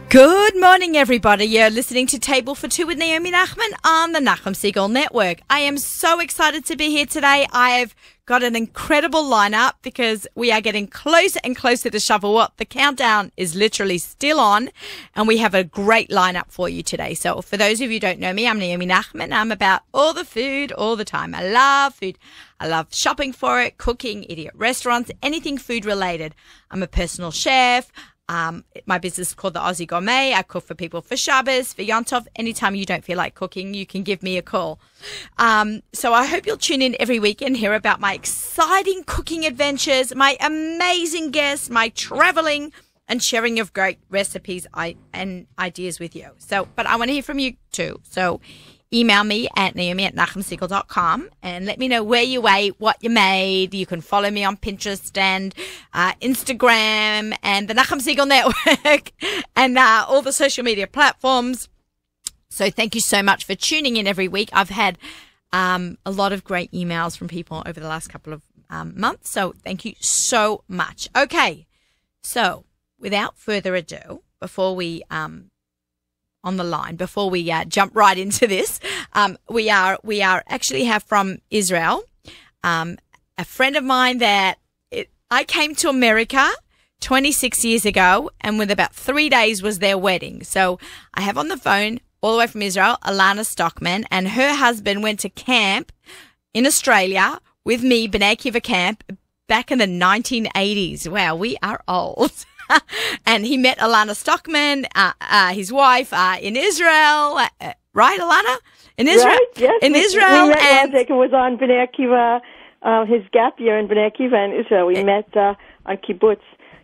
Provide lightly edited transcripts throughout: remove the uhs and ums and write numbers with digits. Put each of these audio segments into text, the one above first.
Good morning, everybody. You're listening to Table for Two with Naomi Nachman on the Nachum Segal Network. I am so excited to be here today. I've got an incredible lineup because we are getting closer and closer to Shavuot. The countdown is literally still on, and we have a great lineup for you today. So for those of you who don't know me, I'm Naomi Nachman. I'm about all the food all the time. I love food. I love shopping for it, cooking, eating at restaurants, anything food related. I'm a personal chef. My business is called the Aussie Gourmet. I cook for people for Shabbos, for Yom Tov. Anytime you don't feel like cooking, you can give me a call. So I hope you'll tune in every week and hear about my exciting cooking adventures, my amazing guests, my traveling and sharing of great recipes and ideas with you. But I want to hear from you too. So email me at naomi@nachumsegal.com and let me know where you ate, what you made. You can follow me on Pinterest and Instagram and the Nachum Segal Network and all the social media platforms. So thank you so much for tuning in every week. I've had a lot of great emails from people over the last couple of months. So thank you so much. Okay, so without further ado, before we jump right into this, we actually have from Israel, a friend of mine that I came to America 26 years ago, and with about 3 days was their wedding. So I have on the phone all the way from Israel, Alana Stockman, and her husband went to camp in Australia with me, B'nai Akiva camp, back in the 1980s. Wow, we are old. And he met Alana Stockman, his wife, in Israel. Right, Alana? In Israel? Right, yes. In Israel. We met while Jacob was on B'nai Akiva, his gap year in B'nai Akiva in Israel. We met on kibbutz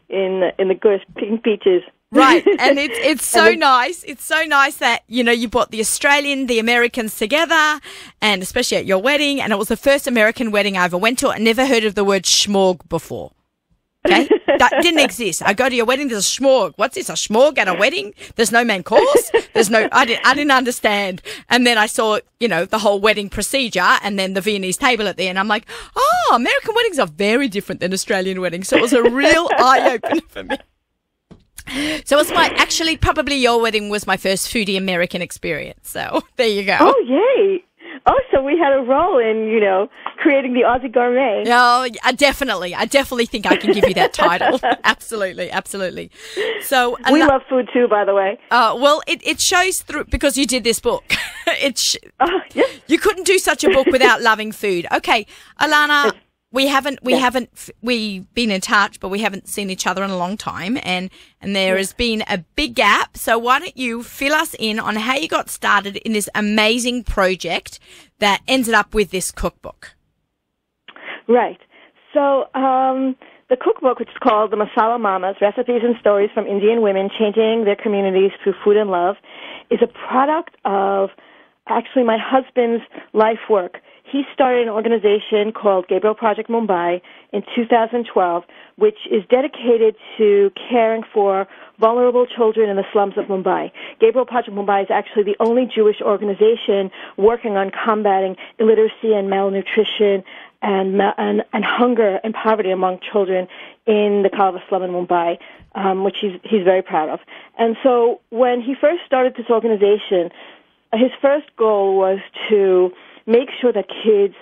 in the Gush, picking peaches. Right, and it's so nice. It's so nice that, you brought the Australian, the Americans together, and especially at your wedding. And it was the first American wedding I ever went to. I never heard of the word schmorg before. Okay, that didn't exist. I go to your wedding, there's a schmorg. What's this, a schmorg at a wedding? There's no main course. I didn't understand. And then I saw, the whole wedding procedure and then the Viennese table at the end. I'm like, oh, American weddings are very different than Australian weddings. So it was a real eye-opener for me. So it was probably your wedding was my first foodie American experience. So there you go. Oh, yay. Oh, so we had a role in, creating the Aussie Gourmet. No, I definitely think I can give you that title. Absolutely. So we love food too, by the way. Well, it shows through because you did this book. Yes. You couldn't do such a book without loving food. Okay, Alana. We've been in touch, but we haven't seen each other in a long time, and there has been a big gap. So why don't you fill us in on how you got started in this amazing project that ended up with this cookbook? Right. So the cookbook, which is called the Masala Mamas, Recipes and Stories from Indian Women Changing Their Communities Through Food and Love, is a product of actually my husband's life work. He started an organization called Gabriel Project Mumbai in 2012, which is dedicated to caring for vulnerable children in the slums of Mumbai. Gabriel Project Mumbai is actually the only Jewish organization working on combating illiteracy and malnutrition and hunger and poverty among children in the Kalva slum in Mumbai, which he's very proud of. And so when he first started this organization, his first goal was to make sure that kids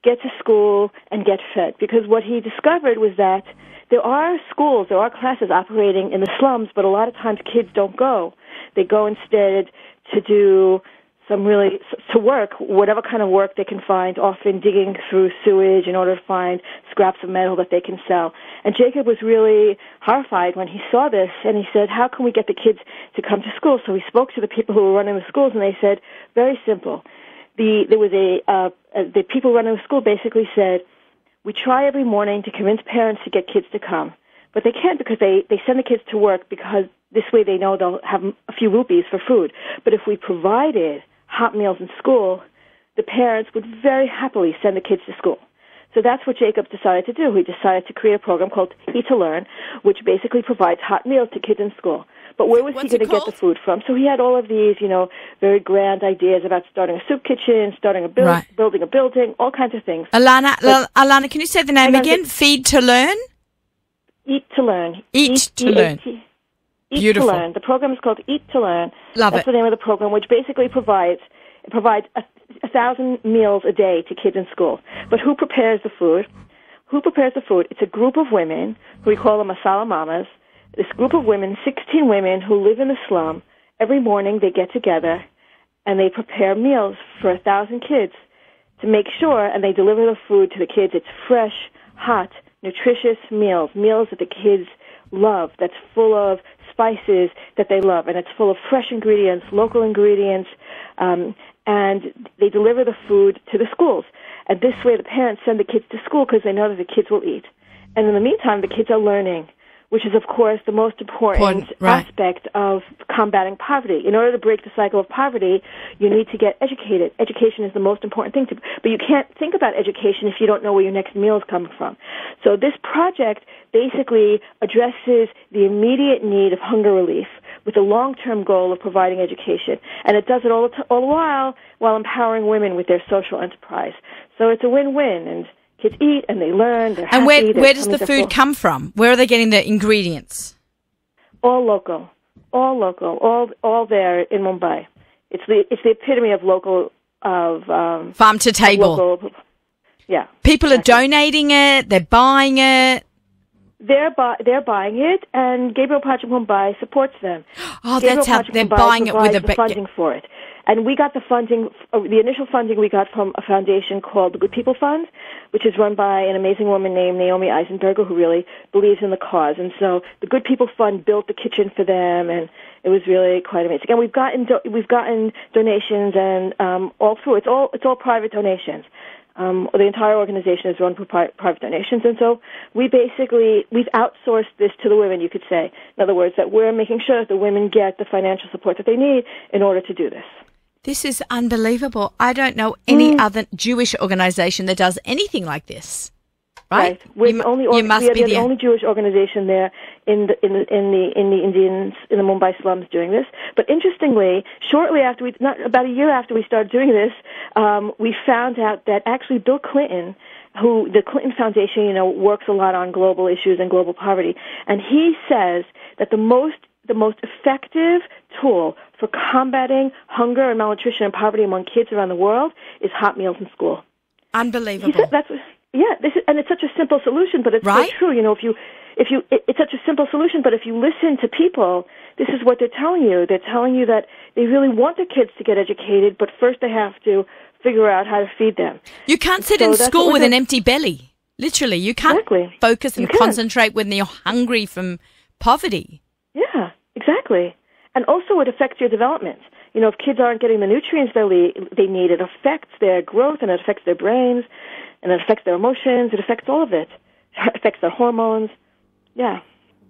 get to school and get fed. Because what he discovered was that there are schools, there are classes operating in the slums, but a lot of times kids don't go. They go instead to do to work, whatever kind of work they can find, often digging through sewage in order to find scraps of metal that they can sell. And Jacob was really horrified when he saw this, and he said, how can we get the kids to come to school? So he spoke to the people who were running the schools, and they said, very simple. The people running the school basically said, we try every morning to convince parents to get kids to come, but they can't because they send the kids to work because this way they know they'll have a few rupees for food. But if we provided hot meals in school, the parents would very happily send the kids to school. So that's what Jacob decided to do. He decided to create a program called Eat to Learn, which basically provides hot meals to kids in school. But where was he going to get the food from? So he had all of these, very grand ideas about starting a soup kitchen, starting building a building, all kinds of things. Alana, can you say the name again? Feed to Learn? Eat to Learn. Eat to Learn. Eat Beautiful. to Learn. The program is called Eat to Learn. Love That's it. the name of the program, which basically provides 1,000 meals a day to kids in school. But who prepares the food? Who prepares the food? It's a group of women who we call the Masala Mamas. This group of women, 16 women who live in the slum. Every morning they get together and they prepare meals for 1,000 kids to make sure, and they deliver the food to the kids. It's fresh, hot, nutritious meals that the kids love, that's full of spices that they love, and it's full of fresh ingredients, local ingredients, and they deliver the food to the schools. And this way the parents send the kids to school because they know that the kids will eat. And in the meantime, the kids are learning, which is, of course, the most important aspect of combating poverty. In order to break the cycle of poverty, you need to get educated. Education is the most important thing. But you can't think about education if you don't know where your next meal is coming from. So this project basically addresses the immediate need of hunger relief with a long-term goal of providing education. And it does it all the while empowering women with their social enterprise. So it's a win-win, and kids eat and they learn. They're And happy, where does the food come from? Where are they getting the ingredients? All local, all there in Mumbai. It's the epitome of local Farm to table. Yeah. People are donating it. They're buying it. They're buying it, and Gabriel Project Mumbai supports them. Oh, Gabriel that's how Project they're Mumbai buying it with the funding for it. And we got the funding, the initial funding we got from a foundation called the Good People Fund, which is run by an amazing woman named Naomi Eisenberger, who really believes in the cause. And so the Good People Fund built the kitchen for them, and it was really quite amazing. And we've gotten donations, and all through it's all private donations. The entire organization is run for private donations, and so we've outsourced this to the women, you could say. In other words, that we're making sure that the women get the financial support that they need in order to do this. This is unbelievable. I don't know any other Jewish organization that does anything like this. Right? We are the only Jewish organization there in the Mumbai slums doing this. But interestingly, shortly after about a year after we started doing this, we found out that actually Bill Clinton, who the Clinton Foundation, works a lot on global issues and global poverty, and he says that the most effective tool for combating hunger and malnutrition and poverty among kids around the world is hot meals in school. Unbelievable. He said and it's such a simple solution, but it's so true. It's such a simple solution, but if you listen to people, this is what they're telling you. They're telling you that they really want their kids to get educated, but first they have to figure out how to feed them. You can't sit in school with an empty belly. Literally, you can't focus and concentrate when you're hungry from poverty. Yeah, exactly. And also it affects your development. If kids aren't getting the nutrients they need, it affects their growth, and it affects their brains, and it affects their emotions. It affects all of it. It affects their hormones. Yeah.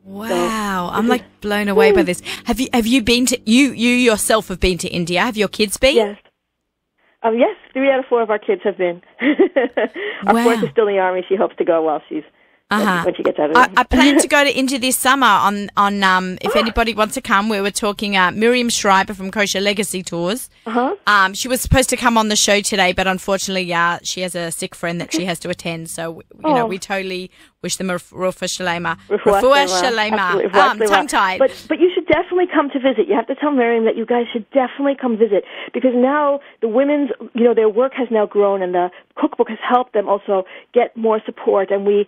Wow, I'm like blown away by this. Have you been to you yourself have been to India? Have your kids been? Yes. Yes, 3 out of 4 of our kids have been. Our fourth is still in the army. She hopes to go while she's when she gets out of there. I plan to go to India this summer on if anybody wants to come. We were talking Miriam Schreiber from Kosher Legacy Tours. She was supposed to come on the show today, but unfortunately, she has a sick friend that she has to attend. So we totally wish them a refuah shalema. Refuah shalema. Tongue-tied. But you should definitely come to visit. You have to tell Miriam that you guys should definitely come visit, because now the women's, their work has now grown, and the cookbook has helped them also get more support, and we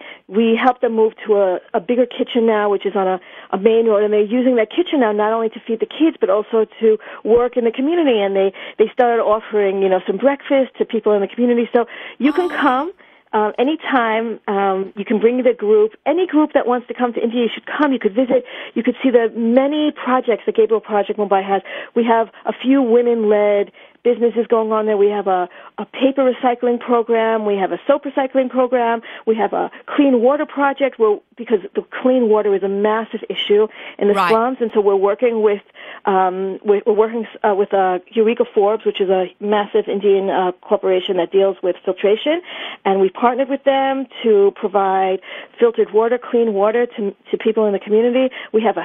help them move to a bigger kitchen now, which is on a main road, and they're using that kitchen now not only to feed the kids, but also to work in the community, and they started offering, some breakfast to people in the community. So you can come. Anytime, you can bring the group. Any group that wants to come to India, you should come. You could visit. You could see the many projects that Gabriel Project Mumbai has. We have a few women-led businesses going on there. We have a paper recycling program. We have a soap recycling program. We have a clean water project because the clean water is a massive issue in the slums, and so we're working with Eureka Forbes, which is a massive Indian corporation that deals with filtration, and we partnered with them to provide filtered water, clean water to people in the community. We have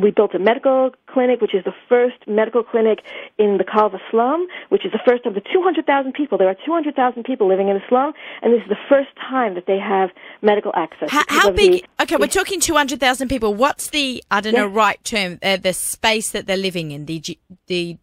we built a medical clinic, which is the first medical clinic in the Kalva slum, which is the first of the 200,000 people. There are 200,000 people living in the slum, and this is the first time that they have medical access. How big? Okay, we're talking 200,000 people. What's the, I don't know, right term, the space that they're living in, the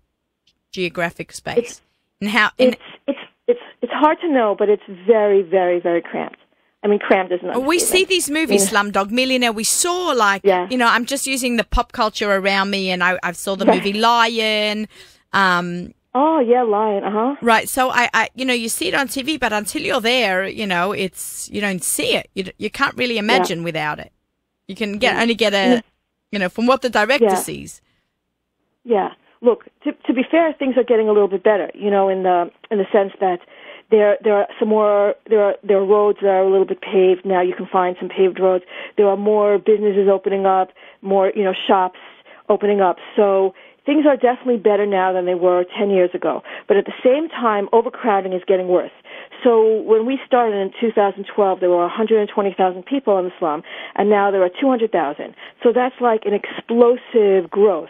geographic space? It's hard to know, but it's very, very, very cramped. I mean, cramped is not. We see these movies, Slumdog Millionaire. We saw, I'm just using the pop culture around me, and I saw the movie Lion. Oh, yeah, Lion, Right, so you see it on TV, but until you're there, you don't see it. You can't really imagine without it. You can only get from what the director sees. Yeah. Look, to be fair, things are getting a little bit better, in the sense that there are some more, there are roads that are a little bit paved now. You can find some paved roads. There are more businesses opening up, more, shops opening up. So things are definitely better now than they were 10 years ago. But at the same time, overcrowding is getting worse. So when we started in 2012, there were 120,000 people in the slum, and now there are 200,000. So that's like an explosive growth.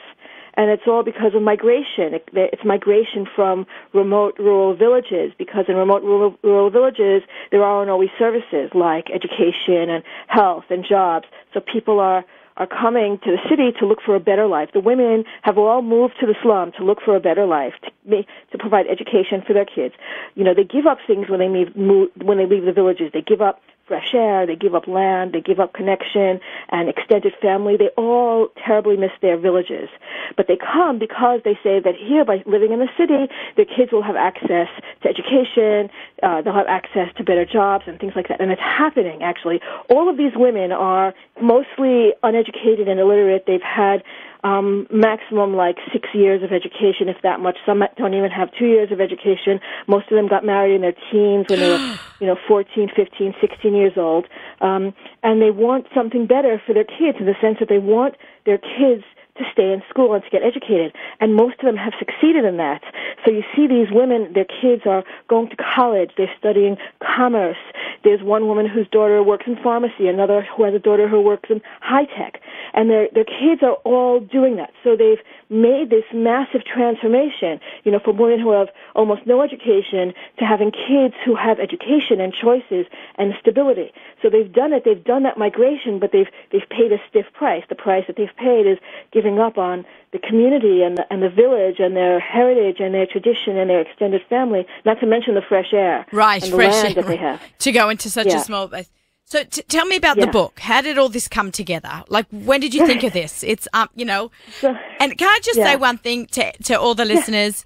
And it's all because of migration. It's migration from remote rural villages, because in remote rural villages, there aren't always services like education and health and jobs. So people are coming to the city to look for a better life. The women have all moved to the slum to look for a better life, to provide education for their kids. They give up things when they leave the villages. They give up fresh air, they give up land, they give up connection and extended family. They all terribly miss their villages. But they come because they say that here, by living in the city, their kids will have access to education, they'll have access to better jobs and things like that. And it's happening, actually. All of these women are mostly uneducated and illiterate. They've had maximum 6 years of education, if that much. Some don't even have 2 years of education. Most of them got married in their teens when they were, 14, 15, 16 years old. And they want something better for their kids, in the sense that they want their kids to stay in school and to get educated. And most of them have succeeded in that. So you see these women, their kids are going to college, they're studying commerce. There's one woman whose daughter works in pharmacy, another who has a daughter who works in high tech. And their kids are all doing that. So they've made this massive transformation, from women who have almost no education to having kids who have education and choices and stability. So they've done that migration, but they've paid a stiff price. The price that they've paid is giving up on the community and the village and their heritage and their tradition and their extended family, not to mention the fresh air and the land that they have. To go into such a small place. So tell me about the book. How did all this come together? When did you think of this? It's, and can I just say one thing to all the listeners?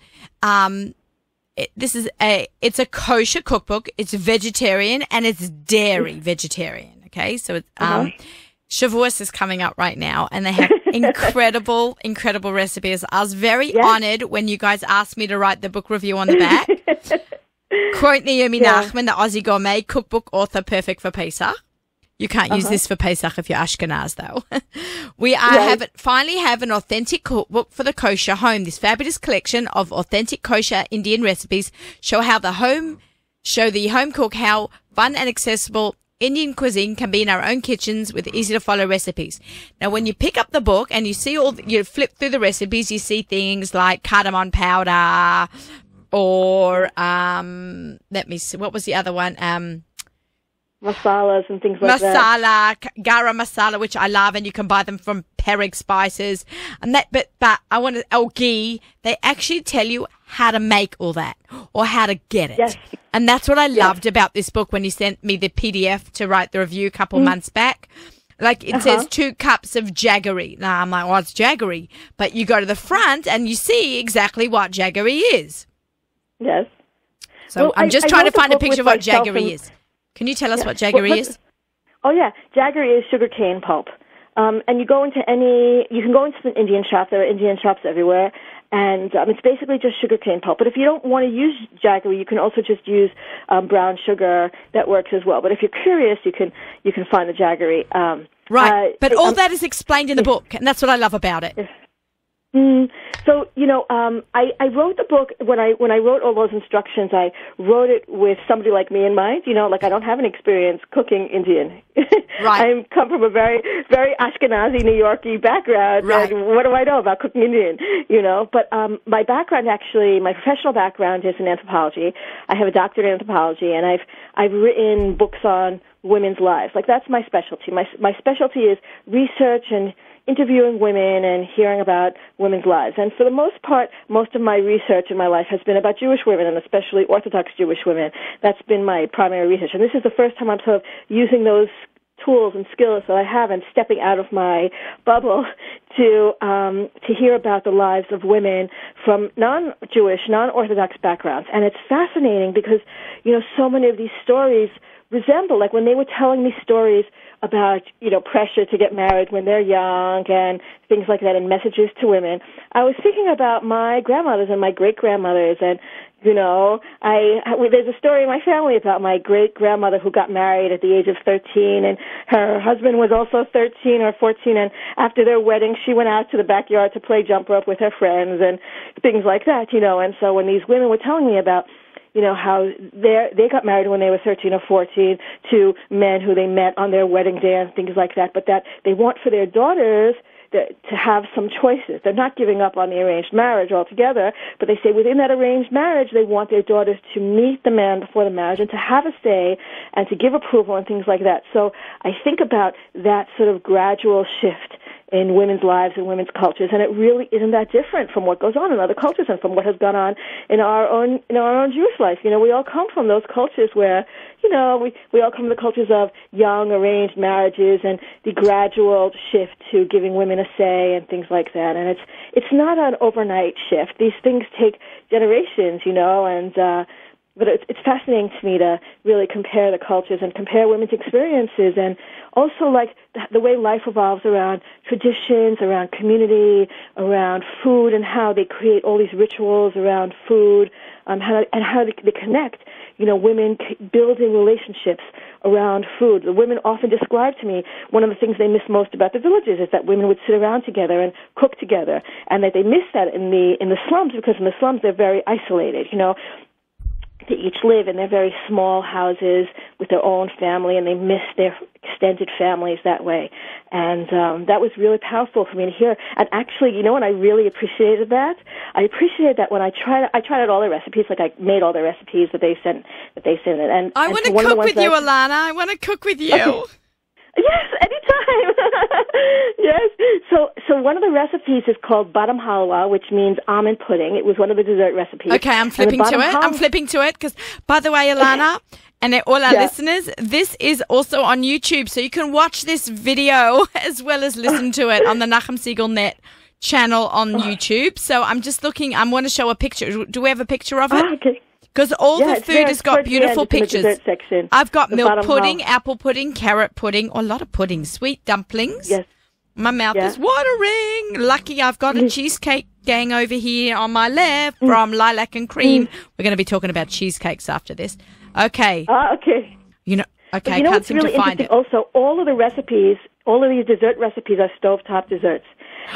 It's a kosher cookbook. It's vegetarian and it's dairy vegetarian. Okay. So it's, Shavuos is coming up right now, and they have incredible, incredible recipes. I was very honored when you guys asked me to write the book review on the back. Quote Naomi Nachman, the Aussie gourmet cookbook author, perfect for Pesach. You can't use this for Pesach if you're Ashkenaz, though. We finally have an authentic cookbook for the kosher home. This fabulous collection of authentic kosher Indian recipes show the home cook how fun and accessible Indian cuisine can be in our own kitchens with easy-to-follow recipes. Now, when you pick up the book and you flip through the recipes, you see things like cardamom powder or, let me see, what was the other one? Masalas and things like that. Garam masala, which I love, and you can buy them from Pereg Spices. And but I want to, ghee, they actually tell you how to make all that or how to get it. Yes. And that's what I loved about this book when you sent me the PDF to write the review a couple months back. It says 2 cups of jaggery. Now I'm like, it's jaggery. But you go to the front and you see exactly what jaggery is. Yes. So I'm just trying to find a picture of what jaggery is. Can you tell us what jaggery is? Oh, yeah. Jaggery is sugarcane pulp. And you can go into the Indian shop. There are Indian shops everywhere. And it's basically just sugarcane pulp. But if you don't want to use jaggery, you can also just use brown sugar. That works as well. But if you're curious, you can find the jaggery. Right. But all that is explained in the book, and that's what I love about it. Yes. So, I wrote the book, when I wrote all those instructions, I wrote it with somebody like me in mind, I don't have an experience cooking Indian. I come from a very, very Ashkenazi, New Yorkie background, and what do I know about cooking Indian, But my background, actually, my professional background is in anthropology. I have a doctorate in anthropology, and I've written books on women's lives. Like, that's my specialty. My specialty is research and interviewing women and hearing about women's lives. And for the most part, most of my research in my life has been about Jewish women, and especially Orthodox Jewish women. That's been my primary research. And this is the first time I'm sort of using those tools and skills that I have and stepping out of my bubble to hear about the lives of women from non-Jewish, non-Orthodox backgrounds. And it's fascinating because, so many of these stories resemble, like when they were telling me stories about, pressure to get married when they're young and things like that, and messages to women, I was thinking about my grandmothers and my great-grandmothers, and, there's a story in my family about my great-grandmother who got married at the age of 13, and her husband was also 13 or 14, and after their wedding, she went out to the backyard to play jump rope with her friends and things like that, and so when these women were telling me about how they got married when they were 13 or 14 to men who they met on their wedding day and things like that, but that they want for their daughters to have some choices. They're not giving up on the arranged marriage altogether, but they say within that arranged marriage, they want their daughters to meet the man before the marriage and to have a say and to give approval and things like that. So I think about that sort of gradual shift in women's lives and women's cultures, and it really isn't that different from what goes on in other cultures and from what has gone on in our own Jewish life. We all come from those cultures where, we all come from the cultures of young arranged marriages and the gradual shift to giving women a say and things like that. And it's not an overnight shift. These things take generations, but it's fascinating to me to really compare the cultures and compare women's experiences, and also like the way life evolves around traditions, around community, around food, and how they create all these rituals around food, and how they connect. Women building relationships around food. The women often describe to me one of the things they miss most about the villages is that women would sit around together and cook together, and that they miss that in the slums, because in the slums they're very isolated. They each live in their very small houses with their own family, and they miss their extended families that way. And that was really powerful for me to hear. And actually, when I really appreciated that? I appreciated that when I tried out all their recipes, like I made all their recipes that they sent. And I want to cook with you, Alana. I want to cook with you. Okay. Yes, anytime. Yes. So one of the recipes is called badam halwa, which means almond pudding. It was one of the dessert recipes. Okay, I'm flipping to it because, by the way, Alana, and all our listeners, this is also on YouTube, so you can watch this video as well as listen to it on the Nachum Segal Net channel on YouTube. So I'm just looking. I want to show a picture. Do we have a picture of it? Okay. Because all the food has got beautiful pictures. I've got milk pudding, apple pudding, carrot pudding, or a lot of pudding, sweet dumplings. Yes. My mouth is watering. Lucky I've got a cheesecake gang over here on my left from Lilac Creme. We're going to be talking about cheesecakes after this. Okay. Okay. I can't seem to find it. Also, all of the recipes, all of these dessert recipes are stovetop desserts.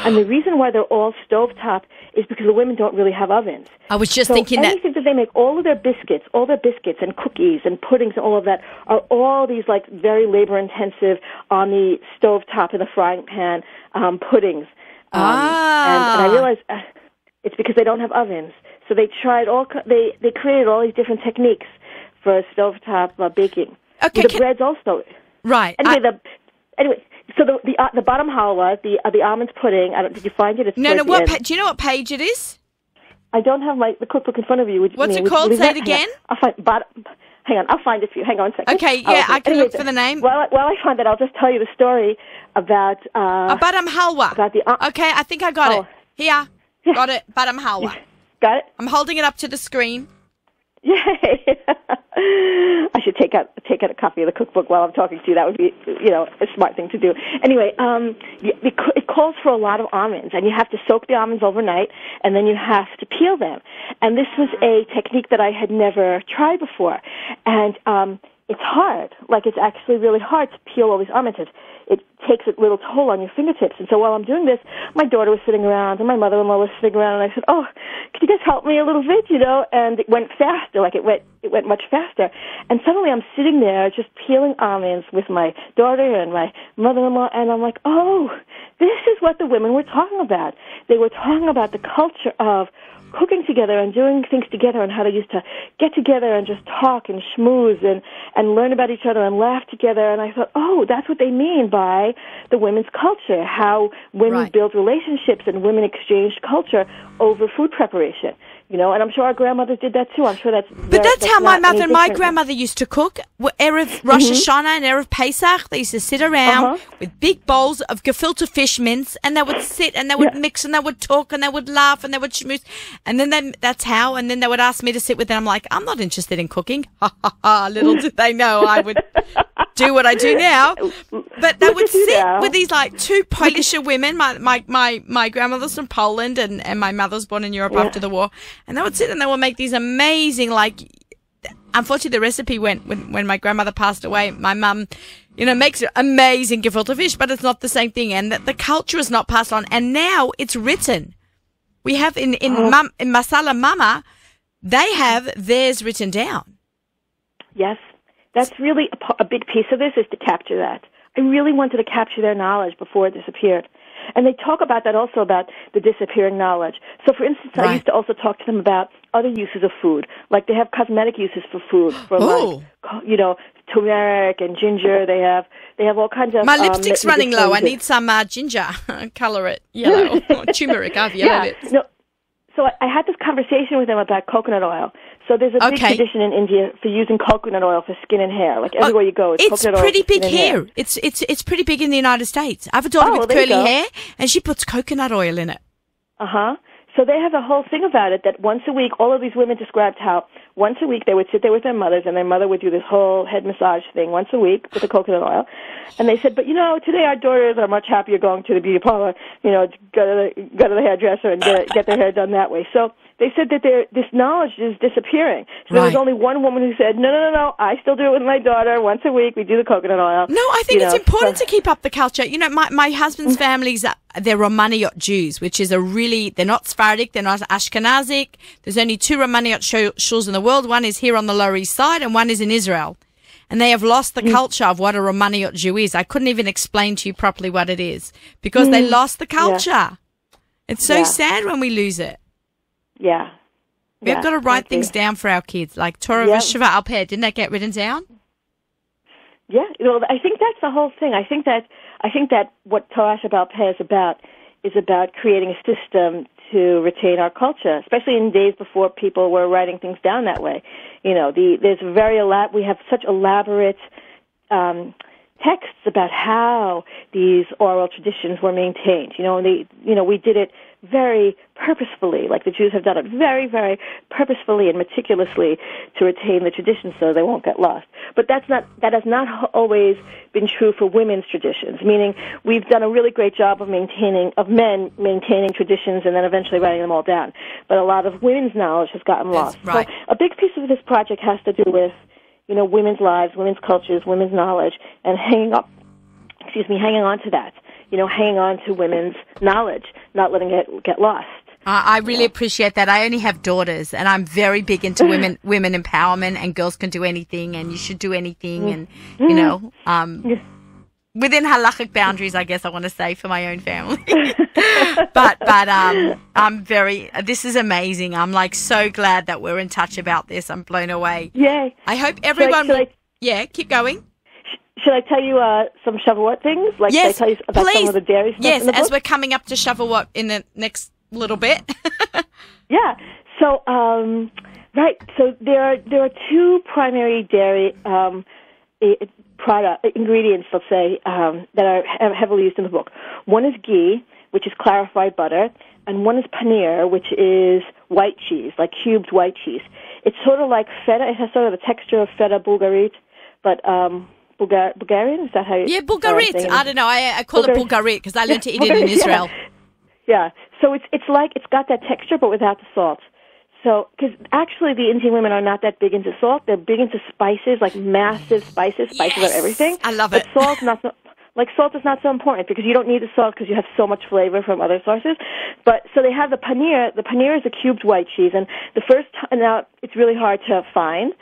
And the reason why they're all stovetop is because the women don't really have ovens. I was just thinking that. Anything that they make, all their biscuits and cookies and puddings and all of that are all these like very labor-intensive on the stovetop in the frying pan puddings. And I realized it's because they don't have ovens. So they tried they created all these different techniques for stovetop baking. Okay. The breads also. Right. Anyway. So the bottom halwa, the almond pudding. Did you find it? No. Do you know what page it is? I don't have the cookbook in front of you. What's it called? Say it again. Hang on, I'll find it for you. Hang on a second. Okay, yeah, I can look for the name. While I find it, I'll just tell you the story about badam halwa. Okay, I think I got it. Here, got it. Badam halwa. Got it. I'm holding it up to the screen. Yay! I should take out a copy of the cookbook while I'm talking to you. That would be, a smart thing to do. Anyway, it calls for a lot of almonds, and you have to soak the almonds overnight, and then you have to peel them. And this was a technique that I had never tried before. And it's hard. Like, it's actually really hard to peel all these almonds. It takes a little toll on your fingertips. And so while I'm doing this, my daughter was sitting around and my mother-in-law was sitting around, and I said, "Oh, could you guys help me a little bit?" And it went faster. Like, it went much faster. And suddenly I'm sitting there just peeling almonds with my daughter and my mother-in-law, and I'm like, "Oh, this is what the women were talking about. They were talking about the culture of cooking together and doing things together, and how they used to get together and just talk and schmooze and learn about each other and laugh together." And I thought, oh, that's what they mean by the women's culture, how women build relationships and women exchanged culture over food preparation. And I'm sure our grandmothers did that too. I'm sure But that's how my mother and my grandmother used to cook. Erev Rosh Hashanah and Erev Pesach, they used to sit around with big bowls of gefilte fish mince, and they would sit and they would mix and they would talk and they would laugh and they would schmooze. And then and then they would ask me to sit with them. I'm like, I'm not interested in cooking. Ha ha ha. Little did they know I would do what I do now. But they would sit with these like two Polish women. My grandmother's from Poland and my mother was born in Europe after the war. And they would sit and they would make these amazing, like, unfortunately the recipe went when my grandmother passed away. My mum, makes amazing gefilte fish, but it's not the same thing. And the culture is not passed on. And now it's written. We have in Masala Mama, they have theirs written down. Yes. That's really a big piece of this, is to capture that. I really wanted to capture their knowledge before it disappeared. And they talk about that also, about the disappearing knowledge. So, for instance, I used to also talk to them about other uses of food. Like, they have cosmetic uses for food, for turmeric and ginger. They have all kinds of... My lipstick's running low. I need some ginger. Color it yellow. Turmeric. I have yellow lips. No. So I had this conversation with them about coconut oil. So there's a big tradition in India for using coconut oil for skin and hair. Like, everywhere you go, it's coconut oil. It's pretty big here. It's pretty big in the United States. I have a daughter with curly hair, and she puts coconut oil in it. So they have a whole thing about it, that once a week, all of these women described how once a week they would sit there with their mothers, and their mother would do this whole head massage thing once a week with the coconut oil. And they said, but today our daughters are much happier going to the beauty parlor, to go to the hairdresser and get their hair done that way. So they said that this knowledge is disappearing. So there was only one woman who said, no, I still do it with my daughter. Once a week we do the coconut oil. No, I think it's important to keep up the culture. My husband's family's, they're Romaniyot Jews, which is they're not Sephardic, they're not Ashkenazic. There's only two Romaniyot shuls in the world. One is here on the Lower East Side and one is in Israel. And they have lost the culture of what a Romaniyot Jew is. I couldn't even explain to you properly what it is because they lost the culture. Yeah. It's so sad when we lose it. Yeah. We've got to write things down for our kids, like Torah v'Sheva al Peh. Didn't that get written down? Yeah. I think that's the whole thing. I think that what Torah Shabbat Peh is about creating a system to retain our culture, especially in days before people were writing things down that way. We have such elaborate texts about how these oral traditions were maintained. We did it very purposefully, like the Jews have done it very, very purposefully and meticulously to retain the traditions so they won't get lost. But that has not always been true for women's traditions, meaning we've done a really great job of men maintaining traditions and then eventually writing them all down. But a lot of women's knowledge has gotten lost. Right. So a big piece of this project has to do with, women's lives, women's cultures, women's knowledge, and hanging on to that. Hanging on to women's knowledge, not letting it get lost. I really appreciate that. I only have daughters, and I'm very big into women empowerment, and girls can do anything, and you should do anything, and within halachic boundaries, I guess I want to say, for my own family. but I'm this is amazing. I'm like so glad that we're in touch about this. I'm blown away. Yay. I hope everyone keep going. Should I tell you some Shavuot things? Yes, should I tell you about some of the dairy stuff in the book? As we're coming up to Shavuot in the next little bit. Yeah. So, So there are two primary dairy ingredients, let's say, that are heavily used in the book. One is ghee, which is clarified butter, and one is paneer, which is white cheese, like cubed white cheese. It's sort of like feta. It has sort of the texture of feta bulgarit, but Bulgarian? Is that how you... Yeah, Bulgarit. I don't know. I call it Bulgarit because I learned to eat it in Israel. Yeah. So it's got that texture but without the salt. So, because actually the Indian women are not that big into salt. They're big into spices, like massive spices of everything. I love it. But salt is not so important because you don't need the salt because you have so much flavor from other sources. But so they have the paneer. The paneer is a cubed white cheese, and now it's really hard to find,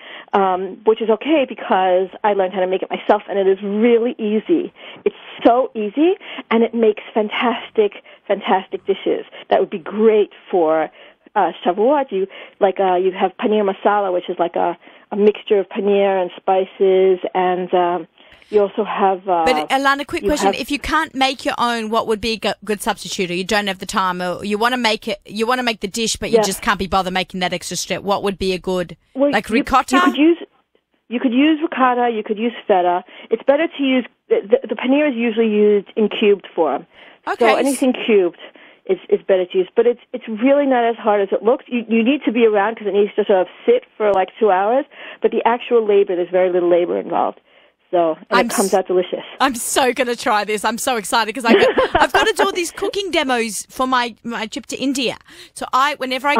which is okay because I learned how to make it myself, and it is really easy. It's so easy, and it makes fantastic dishes that would be great for Shavuot. You have paneer masala, which is like a mixture of paneer and spices, and you also have. But Alana, quick question: if you can't make your own, what would be a good substitute? Or you don't have the time, or you want to make the dish, but you just can't be bothered making that extra step. What would be a good ricotta? You could use ricotta. You could use feta. It's better to use the paneer is usually used in cubed form. Okay. So anything cubed is better to use, but it's really not as hard as it looks. You need to be around because it needs to sort of sit for like 2 hours, but the actual labor, there's very little labor involved. So, and it comes out delicious. I'm so going to try this. I'm so excited because I've got to do all these cooking demos for my trip to India. So whenever I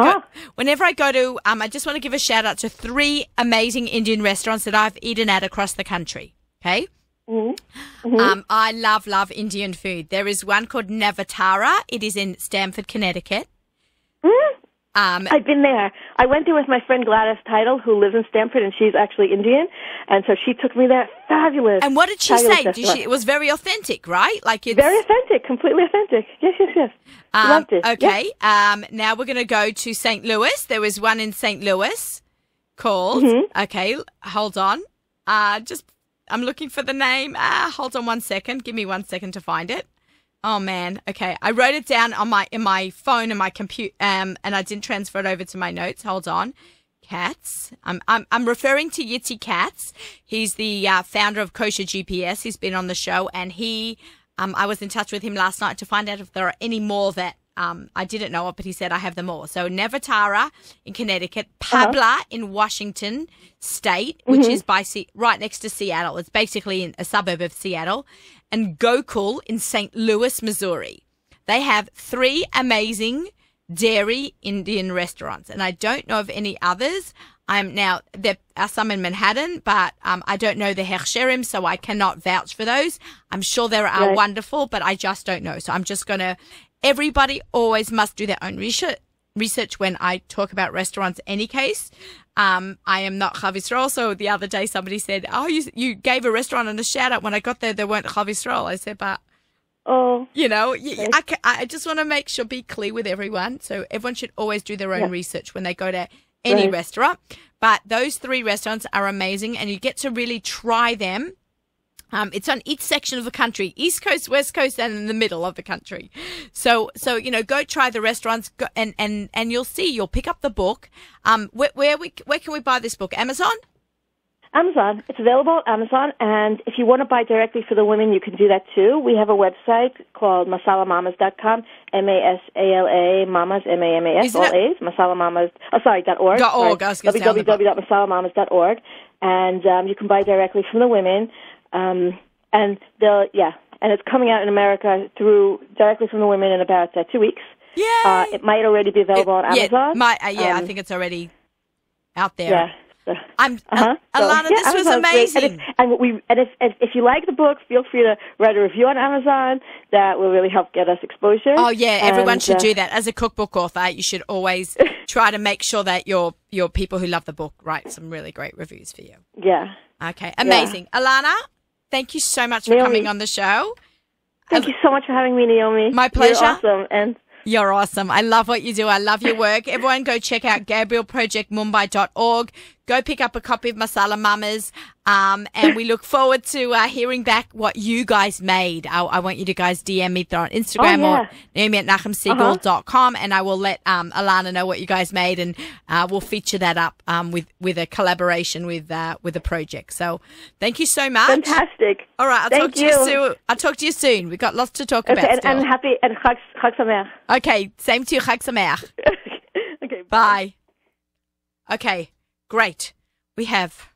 go to, I just want to give a shout out to 3 amazing Indian restaurants that I've eaten at across the country. Okay. Mm-hmm. Mm-hmm. I love Indian food. There is one called Navatara. It is in Stamford, Connecticut. I've been there. I went there with my friend Gladys Title, who lives in Stamford, and she's actually Indian, and so she took me there. Fabulous. And what did she say? It was very authentic, right? Very authentic, completely authentic. Yes. Loved it. Okay. Yep. Now we're going to go to St. Louis. There was one in St. Louis called. Mm-hmm. Okay, hold on. I'm looking for the name. Hold on 1 second. Give me 1 second to find it. Oh man. Okay. I wrote it down in my phone and my computer, and I didn't transfer it over to my notes. Hold on. Katz. I'm referring to Yitzi Katz. He's the founder of Kosher GPS. He's been on the show, and I was in touch with him last night to find out if there are any more that I didn't know of, but he said I have them all. So Navatara in Connecticut, Pabla in Washington State, which is right next to Seattle. It's basically in a suburb of Seattle. And Gokul in St. Louis, Missouri. They have 3 amazing dairy Indian restaurants, and I don't know of any others. There are some in Manhattan, but I don't know the Hechsherim, so I cannot vouch for those. I'm sure they are wonderful, but I just don't know. So I'm just going to, everybody always must do their own research when I talk about restaurants any case. I am not Chav Yisrael, so the other day somebody said, you gave a restaurant a shout out when I got there, they weren't Chav Yisrael. I said, but, I just want to make sure, be clear with everyone. So everyone should always do their own research when they go to any restaurant. But those 3 restaurants are amazing, and you get to really try them. It's on each section of the country, East Coast, West Coast, and in the middle of the country. So go try the restaurants, and you'll see. You'll pick up the book. Where can we buy this book? Amazon? Amazon. It's available at Amazon, and if you want to buy directly for the women, you can do that too. We have a website called masalamamas.com, M-A-S-A-L-A, mamas, M-A-M-A-S, all A's, masalamamas, .org. .org, I was going to say. www.masalamamas.org, and you can buy directly from the women. And it's coming out in America directly from the women in about 2 weeks. Yeah. It might already be available on Amazon. I think it's already out there. Yeah. Alana, this was amazing. If you like the book, feel free to write a review on Amazon. That will really help get us exposure. Oh yeah, everyone should do that. As a cookbook author, you should always try to make sure that your people who love the book write some really great reviews for you. Yeah. Okay, amazing. Yeah. Alana, thank you so much for coming on the show. Thank you so much for having me, Naomi. My pleasure. You're awesome. And you're awesome. I love what you do. I love your work. Everyone go check out GabrielProjectMumbai.org. Go pick up a copy of Masala Mamas. And we look forward to hearing back what you guys made. I want you to guys DM me on Instagram or Naomi at NachumSiegel.com, and I will let Alana know what you guys made, and we'll feature that up with a collaboration with the project. So thank you so much. Fantastic. All right, I'll talk to you soon. We've got lots to talk about. And happy and Chag Sameach. Okay, same to you. Chag Sameach. Okay, bye. Okay, great.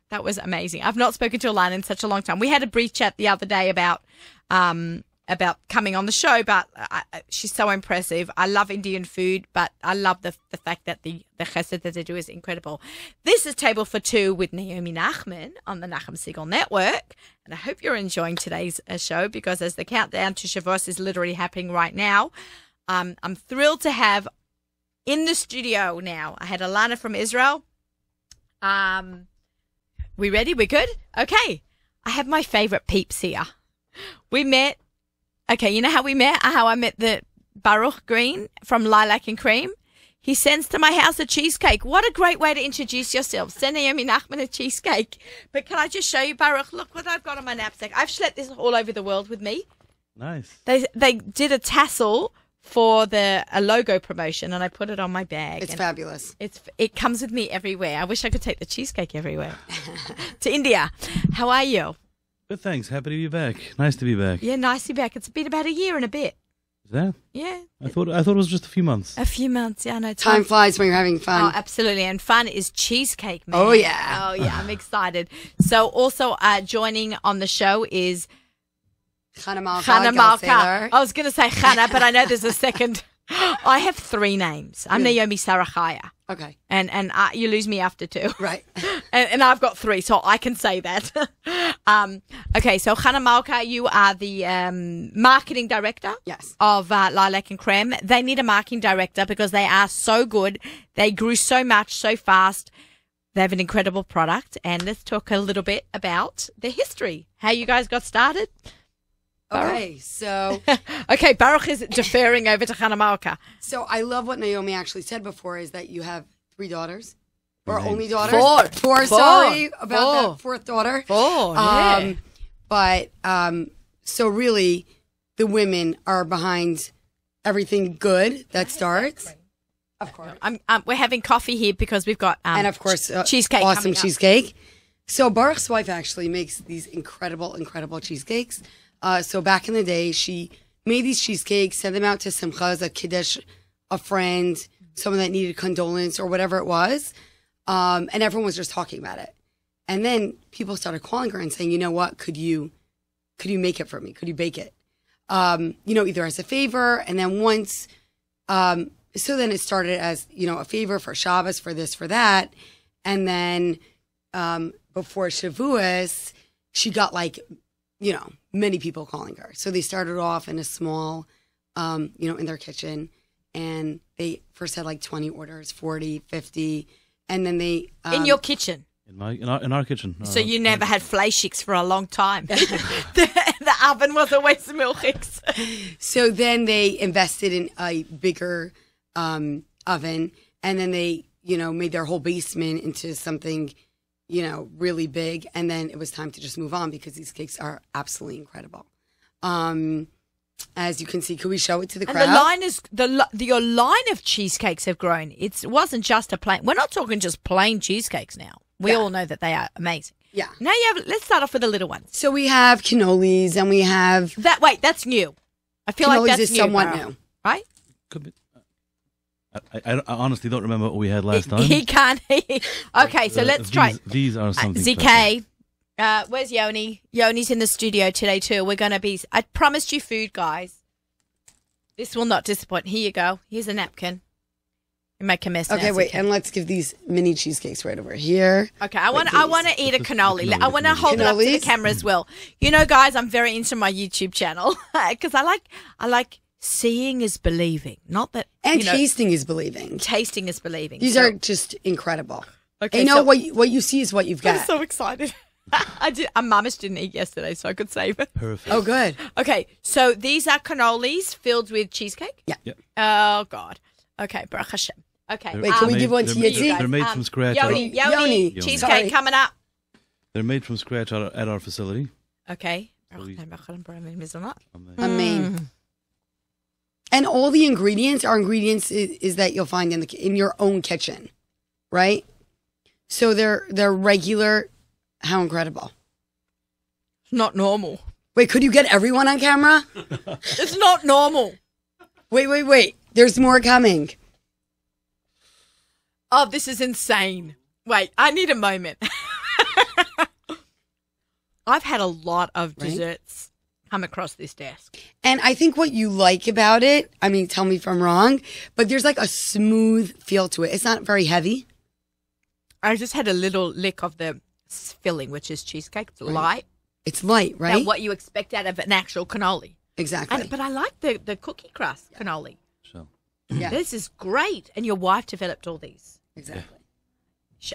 That was amazing. I've not spoken to Alana in such a long time. We had a brief chat the other day about about coming on the show, but she's so impressive. I love Indian food, but I love the fact that the chesed that they do is incredible. This is Table for Two with Naomi Nachman on the Nachum Segal Network, and I hope you're enjoying today's show because as the countdown to Shavuos is literally happening right now, I'm thrilled to have in the studio now. I had Alana from Israel. We ready? We good? Okay. I have my favorite peeps here. We met. Okay, you know how we met? How I met the Baruch Green from Lilac Creme? He sends to my house a cheesecake. What a great way to introduce yourself. Send Naomi Nachman a cheesecake. But can I just show you, Baruch? Look what I've got on my knapsack. I've schlepped this all over the world with me. Nice. They did a tassel for a logo promotion, and I put it on my bag. It's fabulous. It comes with me everywhere. I wish I could take the cheesecake everywhere. To India. How are you? Good, thanks. Happy to be back. Nice to be back. Yeah, nice to be back. It's been about a year and a bit. Is that? Yeah. I thought it was just a few months. A few months, yeah, I know. Time flies when you're having fun. Oh, absolutely. And fun is cheesecake, man. Oh, yeah. Oh, yeah. I'm excited. So also joining on the show is Chana Malka. I was going to say Chana, but I know there's a second. I have three names. I'm Naomi Sarachaya. Okay. And you lose me after two. Right. and I've got three, so I can say that. Okay, so Chana Malka, you are the marketing director Yes. of Lilac Creme. They need a marketing director because they are so good. They grew so much, so fast. They have an incredible product. And let's talk a little bit about the history, how you guys got started. Okay, so Okay, Baruch is deferring over to Chana Malka. so I love what Naomi actually said before is that you have 3 daughters. Or Nice. only daughters? Four. Four, sorry about that fourth daughter. Yeah. But so really the women are behind everything good that starts. Of course. We're having coffee here because we've got And of course, cheesecake awesome coming up. cheesecake. So Baruch's wife actually makes these incredible cheesecakes. So back in the day, she made these cheesecakes, sent them out to Simchas, a kiddush, a friend, someone that needed condolence or whatever it was. And everyone was just talking about it. And then people started calling her and saying, you know what, could you make it for me? Could you bake it? Either as a favor. And then once, so then it started as, a favor for Shabbos, for this, for that. And then before Shavuos, she got many people calling her. So they started off in a small, in their kitchen, and they first had 20 orders, 40, 50, and then they in your kitchen. In our kitchen. So you never had fleischiks for a long time. the oven was always milchiks. So then they invested in a bigger oven, and then they, made their whole basement into something, really big. And then it was time to just move on because these cakes are absolutely incredible. As you can see, could we show it to the crowd? And the line is your line of cheesecakes have grown. It wasn't just a plain. We're not talking just plain cheesecakes now. We all know that they are amazing. Yeah. Now you have. Let's start off with the little ones. So we have cannolis, and we have That's new. I feel like cannolis that's is new, somewhat Baruch, new. right? Could be. I honestly don't remember what we had last time. He can't. Okay, so let's try. These are something ZK. Where's Yoni? Yoni's in the studio today too. We're going to be... I promised you food, guys. This will not disappoint. Here you go. Here's a napkin. You make a mess now, Okay, wait, ZK. and let's give these mini cheesecakes right over here. Okay, I want to eat a cannoli. I want to hold it up to the Cannolis? camera as well. Guys, I'm very into my YouTube channel because I like seeing is believing. Not that... And tasting is believing. Tasting is believing. These are just incredible. Okay, what you see is what you've got. I'm so excited. Mamish didn't eat yesterday, so I could save it. Perfect. Oh, good. Okay, so these are cannolis filled with cheesecake? Yeah. Yep. Oh, God. Okay, Baruch Hashem. Okay. Wait, can we give one to Yitzi? They're made from scratch. Yoni, cheesecake Sorry. coming up. They're made from scratch at our facility. Okay. Amen. And all the ingredients are ingredients is that you'll find in your own kitchen, right? So they're regular. How incredible! Not normal. Wait, could you get everyone on camera? It's not normal. Wait. There's more coming. Oh, this is insane. Wait, I need a moment. I've had a lot of desserts. come across this desk. And I think what you like about it, I mean, tell me if I'm wrong, but there's like a smooth feel to it. It's not very heavy. I just had a little lick of the filling, which is cheesecake. It's light. It's light, right? Now, what you expect out of an actual cannoli. Exactly. But I like the cookie crust cannoli. So, Yeah. This is great. And your wife developed all these. Exactly.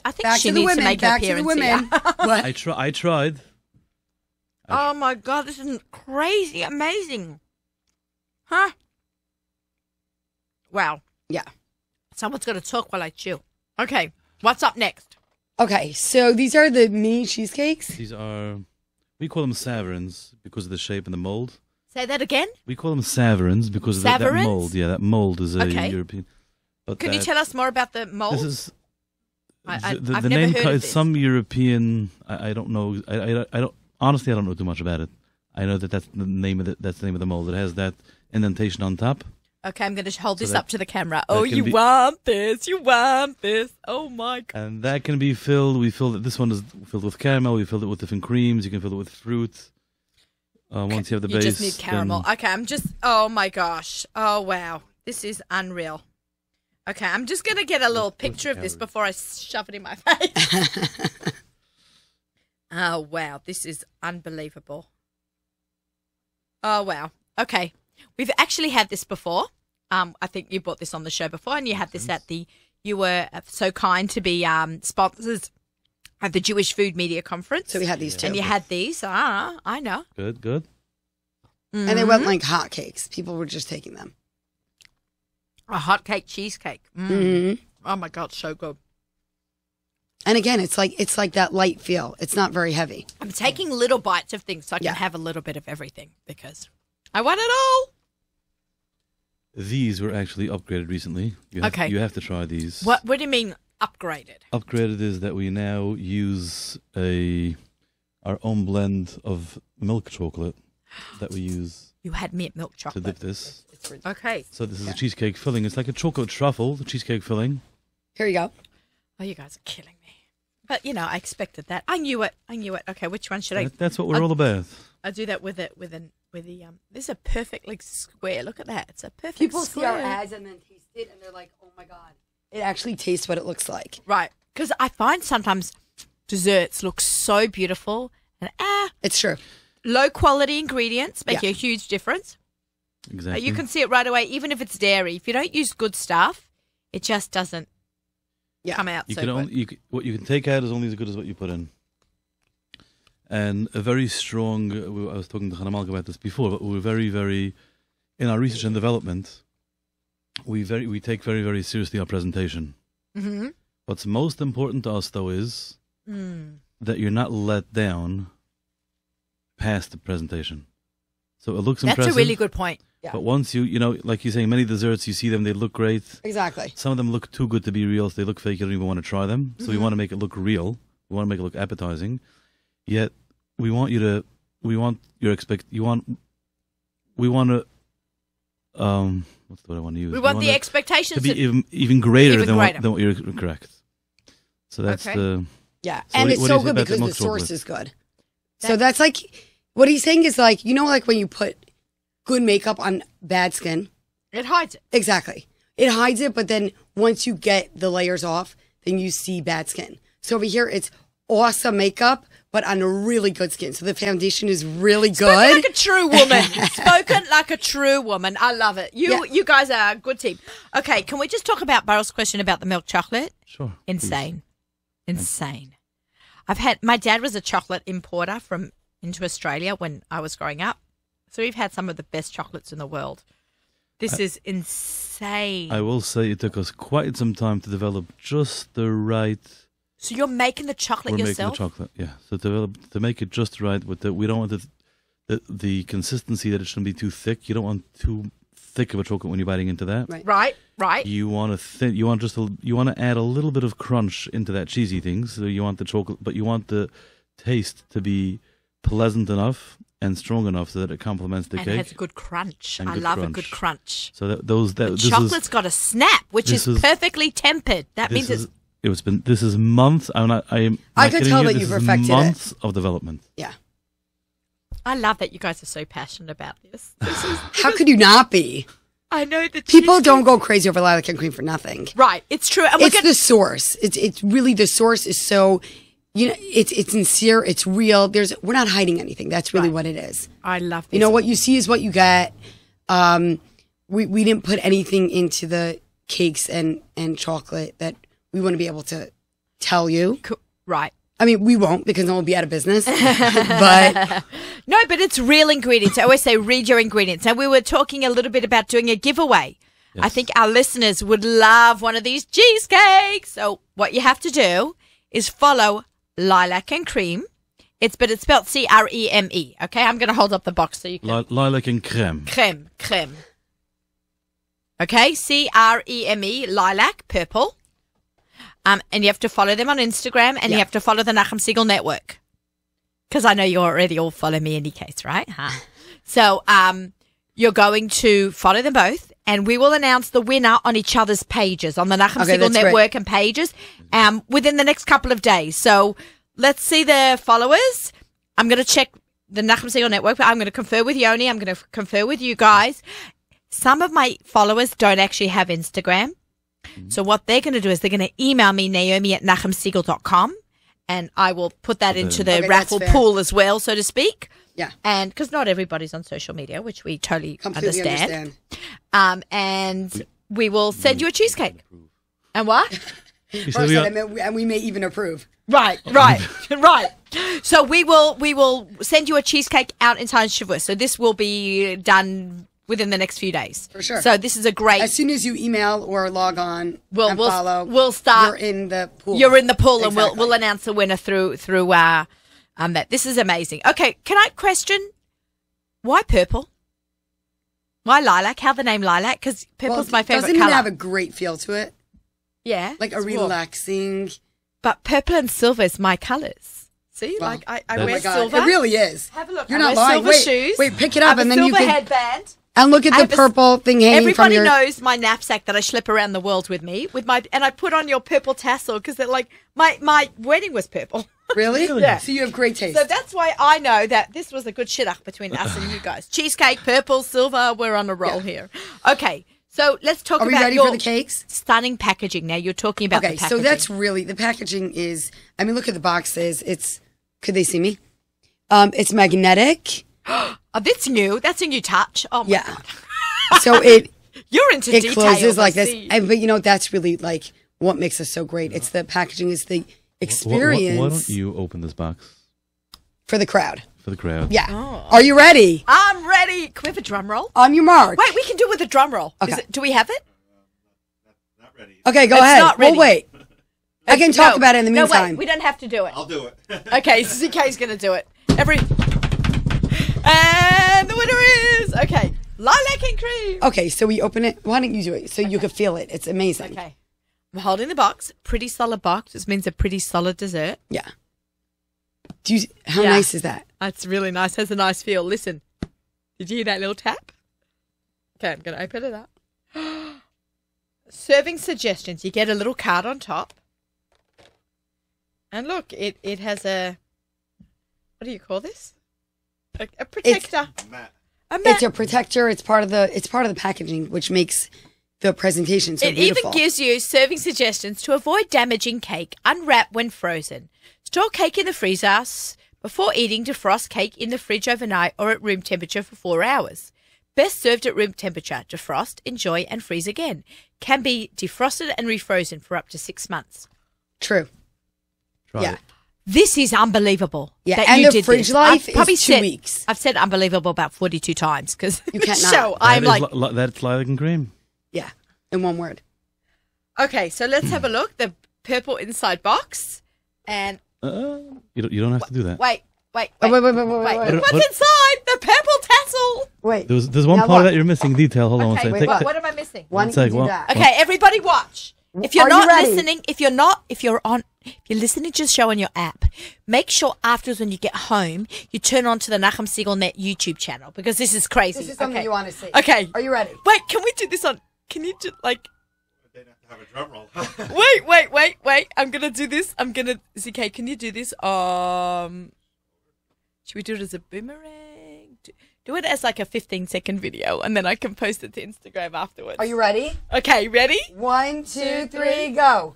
I think Back she to the needs women. to make Back an to the appearance women. here. What? I tried. Oh, my God. This is crazy. Amazing. Huh? Wow. Yeah. Someone's got to talk while I chew. Okay. What's up next? Okay, so these are the mini cheesecakes. These are, we call them saverins because of the shape and the mold. Say that again. We call them saverins because of that Saverins? mold. Yeah, that mold is a Okay. European. But Can you tell us more about the mold? This is I've the never name heard of is this. some European. I don't know. I don't honestly. I don't know too much about it. I know that's the name of that's the name of the mold. It has that indentation on top. Okay, I'm going to hold this that- up to the camera. that Oh, can you be- want this. You want this. Oh, my God. And that can be filled. We filled it. This one is filled with caramel. We filled it with different creams. You can fill it with fruit. Once you have the You base, just need caramel. then- Okay, I'm just, oh, my gosh. Oh, wow. This is unreal. Okay, I'm just going to get a little picture of this before I shove it in my face. Oh, wow. This is unbelievable. Oh, wow. Okay. We've actually had this before. I think you bought this on the show before, and you had this at you were so kind to be sponsors at the Jewish Food Media Conference. So we had these two. And you had these. I know. Good. And they went like hotcakes. People were just taking them. A hot cake cheesecake. Mm-hmm. Oh, my God. So good. And again, it's like that light feel. It's not very heavy. I'm taking little bites of things so I can Yeah. have a little bit of everything because I want it all. These were actually upgraded recently. You have, Okay. You have to try these. What do you mean upgraded? Upgraded is that we now use our own blend of milk chocolate that we use You had milk to chocolate. dip this. Okay. So this is a cheesecake filling. It's like a chocolate truffle, the cheesecake filling. Here you go. Oh, you guys are killing me. But, I expected that. I knew it. Okay, which one should I? That's what we're all about. I do that with the this is a perfect like square. Look at that. It's a perfect People see square. our ads and then taste it, and they're like, "Oh my god!" It actually tastes what it looks like. Right. Because I find sometimes desserts look so beautiful and It's true. low quality ingredients make Yeah. a huge difference. Exactly. You can see it right away, even if it's dairy. If you don't use good stuff, it just doesn't Yeah. come out You so can good. only what you can take out is only as good as what you put in. And a very strong. I was talking to Hanamalka about this before, but we're very, very in our research and development. We take very, very seriously our presentation. Mm-hmm. What's most important to us, though, is that you're not let down past the presentation. So it looks That's impressive. a really good point. Yeah. But once like you're saying, many desserts, you see them, they look great. Exactly. Some of them look too good to be real, so they look fake. You don't even want to try them. So we want to make it look real. We want to make it look appetizing. Yet we want you to. We want your We want to. What's the word I want to use? We want the to expectations be even greater Even than greater. What you're correct. So that's Okay. the. Yeah, So and what it's do you so say good about the because the milk source chocolate? is good. So that's like what he's saying is like like when you put good makeup on bad skin. It hides it. Exactly. It hides it, but then once you get the layers off, then you see bad skin. So over here, it's awesome makeup, but on a really good skin. So the foundation is really Spoken good. like a true woman. Spoken like a true woman. I love it. Yeah. You guys are a good team. Okay, can we just talk about Burrell's question about the milk chocolate? Sure. Insane. Insane. My dad was a chocolate importer into Australia when I was growing up. So we've had some of the best chocolates in the world. This is insane. I will say it took us quite some time to develop just the right. So you're making the chocolate We're yourself? making the chocolate, yeah. So to make it just right with we don't want the consistency that it shouldn't be too thick. You don't want too thick of a chocolate when you're biting into that. Right. Right. You want to you want to add a little bit of crunch into that cheesy thing. So you want the chocolate, but you want the taste to be pleasant enough and strong enough so that it complements the And cake. it has a good crunch. And I good love a crunch. good crunch. So The this chocolate's is got a snap, which this is is- perfectly tempered. That means this it's is this is months. I'm not. I am. I not could kidding tell you, that this you is perfected it. months of development. Yeah. I love that you guys are so passionate about this. How could you not be? I know that People don't go crazy over lilac and cream for nothing. Right, it's true. And It's the source. It's really the source is so, it's sincere. It's real. We're not hiding anything. That's really what it is. I love this. You know, what you see is what you get. We didn't put anything into the cakes and chocolate that we wouldn't be able to tell you. Right. I mean, we won't because then we'll be out of business. But No, but it's real ingredients. I always say read your ingredients. And we were talking a little bit about doing a giveaway. Yes. I think our listeners would love one of these cheesecakes. So what you have to do is follow Lilac and Cream. It's spelled C-R-E-M-E. Okay, I'm going to hold up the box so you can. Lilac and Creme. Creme. Okay, C-R-E-M-E, lilac, purple. And you have to follow them on Instagram, and you have to follow the Nachum Siegel Network. Because I know you already all follow me in any case, right? Huh? So you're going to follow them both, and we will announce the winner on each other's pages, on the Nachum Siegel Network and pages, within the next couple of days. So let's see the followers. I'm going to check the Nachum Siegel Network, but I'm going to confer with Yoni. I'm going to confer with you guys. Some of my followers don't actually have Instagram. So what they're going to do is they're going to email me, Naomi@nachumsiegel.com, and I will put that into the raffle pool as well, so to speak. Yeah. And because not everybody's on social media, which we totally understand. And we will send you a cheesecake. And what? And we may even approve. Right. So we will send you a cheesecake out in time Shavuot. So this will be done within the next few days. For sure. So this is a great... As soon as you email or log on and follow, we'll start... You're in the pool. You're in the pool, exactly. And we'll announce the winner through that. This is amazing. Okay, can I question, why purple? Why lilac? How the name lilac? Because purple's my favorite doesn't color. it have a great feel to it? Yeah. Like a relaxing... But purple and silver is my colors. See, I wear silver. It really is. Have a look. You're not lying. Silver shoes. Wait, pick it up and then you can... headband. And look at the purple thing hanging from your... Everybody knows my knapsack that I schlep around the world with me, and I put on your purple tassel because my wedding was purple. Really? Yeah. So you have great taste. So that's why I know that this was a good shidduch between us and you guys. Cheesecake, purple, silver, we're on a roll here. Okay, so let's talk about your... Are we ready for the cakes? Stunning packaging. Now you're talking about the packaging. So that's really... The packaging is... I mean, look at the boxes. It's... Could they see me? It's magnetic. Oh, that's new. That's a new touch. Oh, my God. So you're into details. It closes like this. But that's really like what makes us so great. It's the packaging, is the experience. Why don't you open this box? For the crowd. For the crowd. Yeah. Oh. Are you ready? I'm ready. Can we have a drum roll? On your mark. Wait, we can do it with a drum roll. Okay. Do we have it? Not ready. Okay, go ahead. We'll wait. I can talk about it in the meantime. No, wait, we don't have to do it. I'll do it. Okay, ZK's going to do it. And the winner is, okay, Lilac and Cream. Okay, so we open it. Why don't you do it so you can feel it? It's amazing. Okay. I'm holding the box. Pretty solid box. This means a pretty solid dessert. Yeah. How nice is that? That's really nice. Has a nice feel. Listen. Did you hear that little tap? Okay, I'm going to open it up. Serving suggestions. You get a little card on top. And look, it has a, what do you call this? A protector. It's a protector. It's part of the packaging, which makes the presentation so beautiful. It even gives you serving suggestions to avoid damaging cake. Unwrap when frozen. Store cake in the freezer. Before eating, defrost cake in the fridge overnight or at room temperature for 4 hours. Best served at room temperature. Defrost, enjoy, and freeze again. Can be defrosted and refrozen for up to 6 months. True. Try it. This is unbelievable. Yeah, and the fridge life is 2 weeks. I've said unbelievable about 42 times because you can't show. I'm like that's lilac and cream. Yeah, in one word. Okay, so let's have a look. The purple inside box, and you don't have to do that. Wait. Wait. What's inside the purple tassel? Wait. There's one part that you're missing. Detail. Hold on. Okay, wait, what am I missing? Why don't you do that? Okay, everybody watch. If you're not listening, if you're listening to the show on your app, make sure afterwards when you get home, you turn on to the Nachum Siegel Net YouTube channel because this is crazy. This is something you want to see. Okay. Are you ready? Wait, can we do this on, can you just like... They have to have a drum roll. wait. I'm going to do this. ZK, can you do this? Should we do it as a boomerang? do it as like a 15-second video, and then I can post it to Instagram afterwards. Are you ready? Okay, ready? 1, 2, 3, go.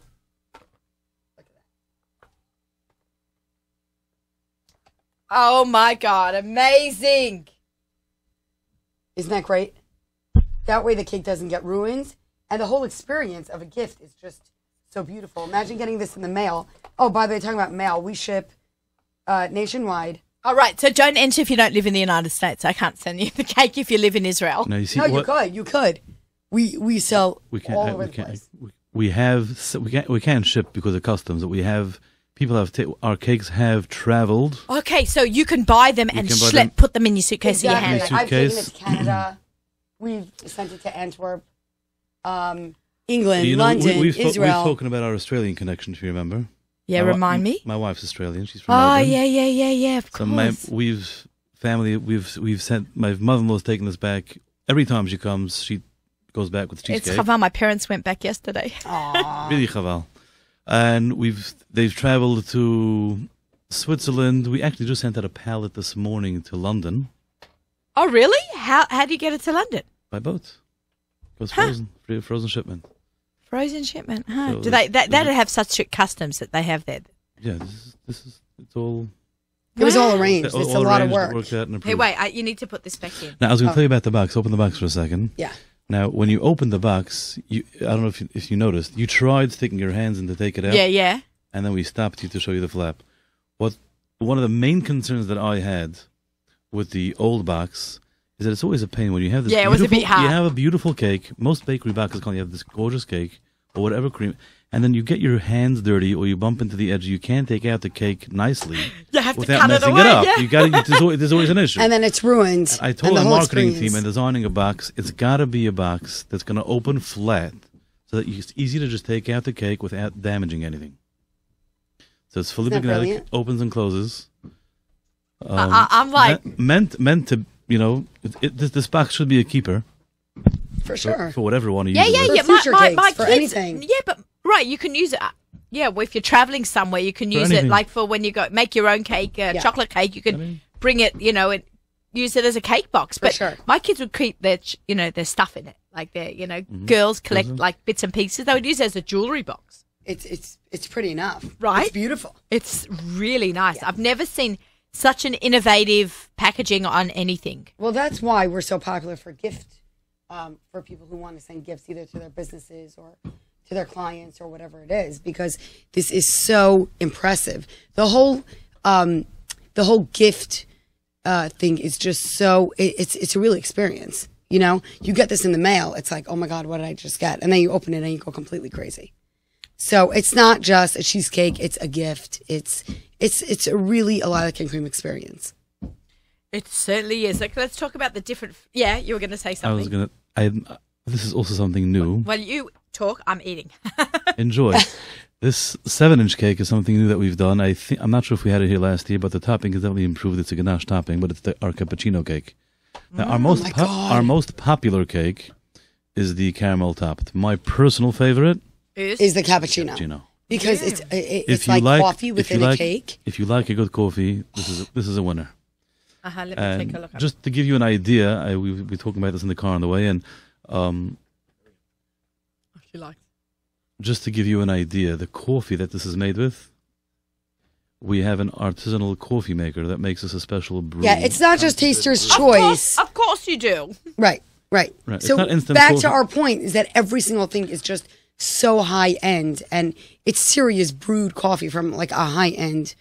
Oh my God, amazing. Isn't that great? That way the cake doesn't get ruined. And the whole experience of a gift is just so beautiful. Imagine getting this in the mail. Oh, by the way, talking about mail, we ship nationwide. All right, so don't enter if you don't live in the United States. I can't send you the cake if you live in Israel. Now, you see No, what, you could. We sell we can't, all over we the can't, place. we can't ship because of customs. But we have people have our cakes have traveled. Okay, so you can buy them and can buy them. put them in your suitcase in your hand. Exactly. I've taken it Suitcase. to Canada. We've sent it to Antwerp, England, You know, London, we've Israel. spoken about our Australian connection, if you remember. Yeah, remind me. My wife's Australian. She's from Oh, Melbourne. yeah, of So course. we've sent, my mother-in-law's taken this back. Every time she comes, she goes back with It's cheesecake. Chava. My parents went back yesterday. Really chaval. And they've traveled to Switzerland. We actually just sent out a pallet this morning to London Oh, really? How do you get it to London? by boat. It was frozen, frozen shipment. Frozen shipment, huh? So Do they that'd have such strict customs that they have there? Yeah, it's all. It was all arranged. all It's a lot of arranged, work. Worked out and Hey, approved. wait, you need to put this back in. Now I was going to tell you about the box. Open the box for a second. Yeah. Now, when you open the box, I don't know if you noticed, you tried sticking your hands in to take it out. Yeah. And then we stopped you to show you the flap. One of the main concerns that I had with the old box is that it's always a pain when you have this. Yeah, it was a bit hard. You have a beautiful cake. Most bakery boxes you have this gorgeous cake or whatever cream, and then you get your hands dirty or you bump into the edge. You can't take out the cake nicely You have to without cut it messing away. it up. Yeah. You got there's always an issue. And then it's ruined. I And told the the whole marketing experience. team and designing a box, it's got to be a box that's going to open flat so that it's easy to just take out the cake without damaging anything. So it's fully Isn't that magnetic, brilliant? opens and closes. I'm like, meant to, this box should be a keeper For sure. for whatever you want to use. yeah. it with. For future cakes, for kids, anything. Yeah, but right, you can use it. Yeah, well, if you're traveling somewhere, you can use it anything. like for when you go make your own cake, chocolate cake. You can bring it, and use it as a cake box. But sure. my kids would keep their, their stuff in it. Like their, girls collect like bits and pieces. They would use it as a jewelry box. It's pretty enough. Right? It's beautiful. It's really nice. I've never seen such an innovative packaging on anything. Well, that's why we're so popular for gift, for people who want to send gifts either to their businesses or to their clients or whatever it is, because this is so impressive. The whole gift thing is just so it's a real experience. You get this in the mail. It's like, oh my God, what did I just get? And then you open it and you go completely crazy. So it's not just a cheesecake; it's a gift. It's a really a lilac and cream experience. It certainly is. Like, let's talk about the different. Yeah, you were going to say something. This is also something new. Well, you talk. I'm eating. Enjoy. This 7-inch cake is something new that we've done. I'm not sure if we had it here last year, but the topping has definitely improved. It's a ganache topping, but it's our cappuccino cake. Now, our most popular cake is the caramel topped. My personal favorite Is the cappuccino. Because it's if you like coffee within a cake. If you like a good coffee, this is a winner. Let me And take a look. just to give you an idea, we were talking about this in the car on the way, and If you like. just to give you an idea, the coffee that this is made with, we have an artisanal coffee maker that makes us a special brew. Yeah, it's not just taster's choice. Of course you do. Right. Right. So It's not instant back coffee. to our point is that every single thing is just so high end, and it's serious brewed coffee from like a high end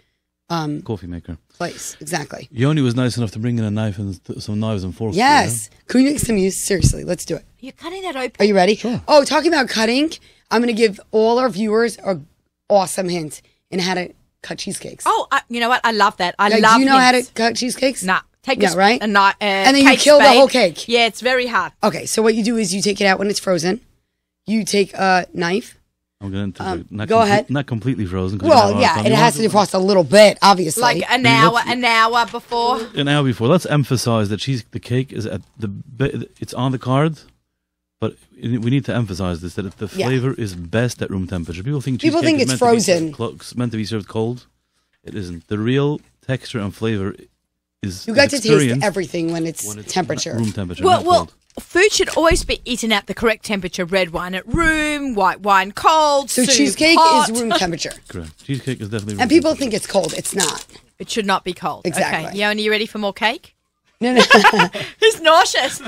coffee maker. place. Exactly. Yoni was nice enough to bring in a knife and some knives and forks. Yes. Can we make some use? Seriously, let's do it. You're cutting that open. Are you ready? Sure. Oh, talking about cutting, I'm going to give all our viewers an awesome hint in how to cut cheesecakes. Oh, you know what? I love that. I Like, love do you know how to hints. cut cheesecakes? Nah. Take Yeah, right? and then you kill the whole cake. Yeah, it's very hard. Okay, so what you do is you take it out when it's frozen. You take a knife. I'm going to go ahead. Not completely frozen. 'cause Well, we yeah, don't it have has to defrost a little bit, obviously. Like an hour before. An hour before. Let's emphasize that the cake is at it's on the card, but we need to emphasize this, that the flavor is best at room temperature. People think it's frozen. frozen. It's meant to be served cold. It isn't. The real texture and flavor is You got to taste experienced everything when it's temperature. room temperature. Well, not well, cold. food should always be eaten at the correct temperature. Red wine at room, white wine cold, So soup cheesecake hot. is room temperature. Correct. Cheesecake is definitely. And people think it's cold. It's not. It should not be cold. Exactly. Okay. Yoni, you ready for more cake? No, no. He's nauseous.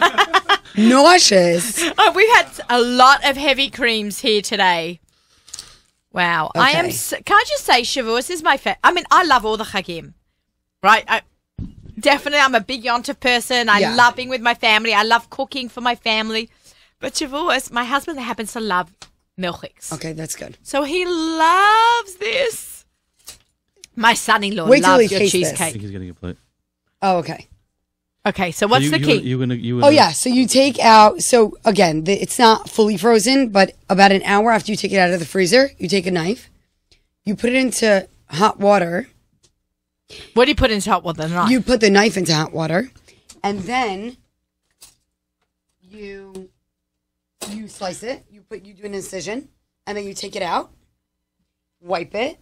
Nauseous. Oh, we've had a lot of heavy creams here today. Wow. I am. Okay. Can I just say, Shavuos is my favorite. I mean, I love all the chagim, right? Definitely, I'm a big Yontif person. I Yeah. love being with my family. I love cooking for my family. But Shavuos, my husband happens to love milchiks. Okay, that's good. So he loves this. My son-in-law Wait till loves he your tastes this. I cheesecake. think he's getting a plate. Oh, okay. Okay, so what's the key? Oh, yeah. So you take out, so again, it's not fully frozen, but about an hour after you take it out of the freezer, you take a knife, you put it into hot water. What do you put into hot water? Right. You put the knife into hot water, and then you slice it. You do an incision, and then you take it out, wipe it,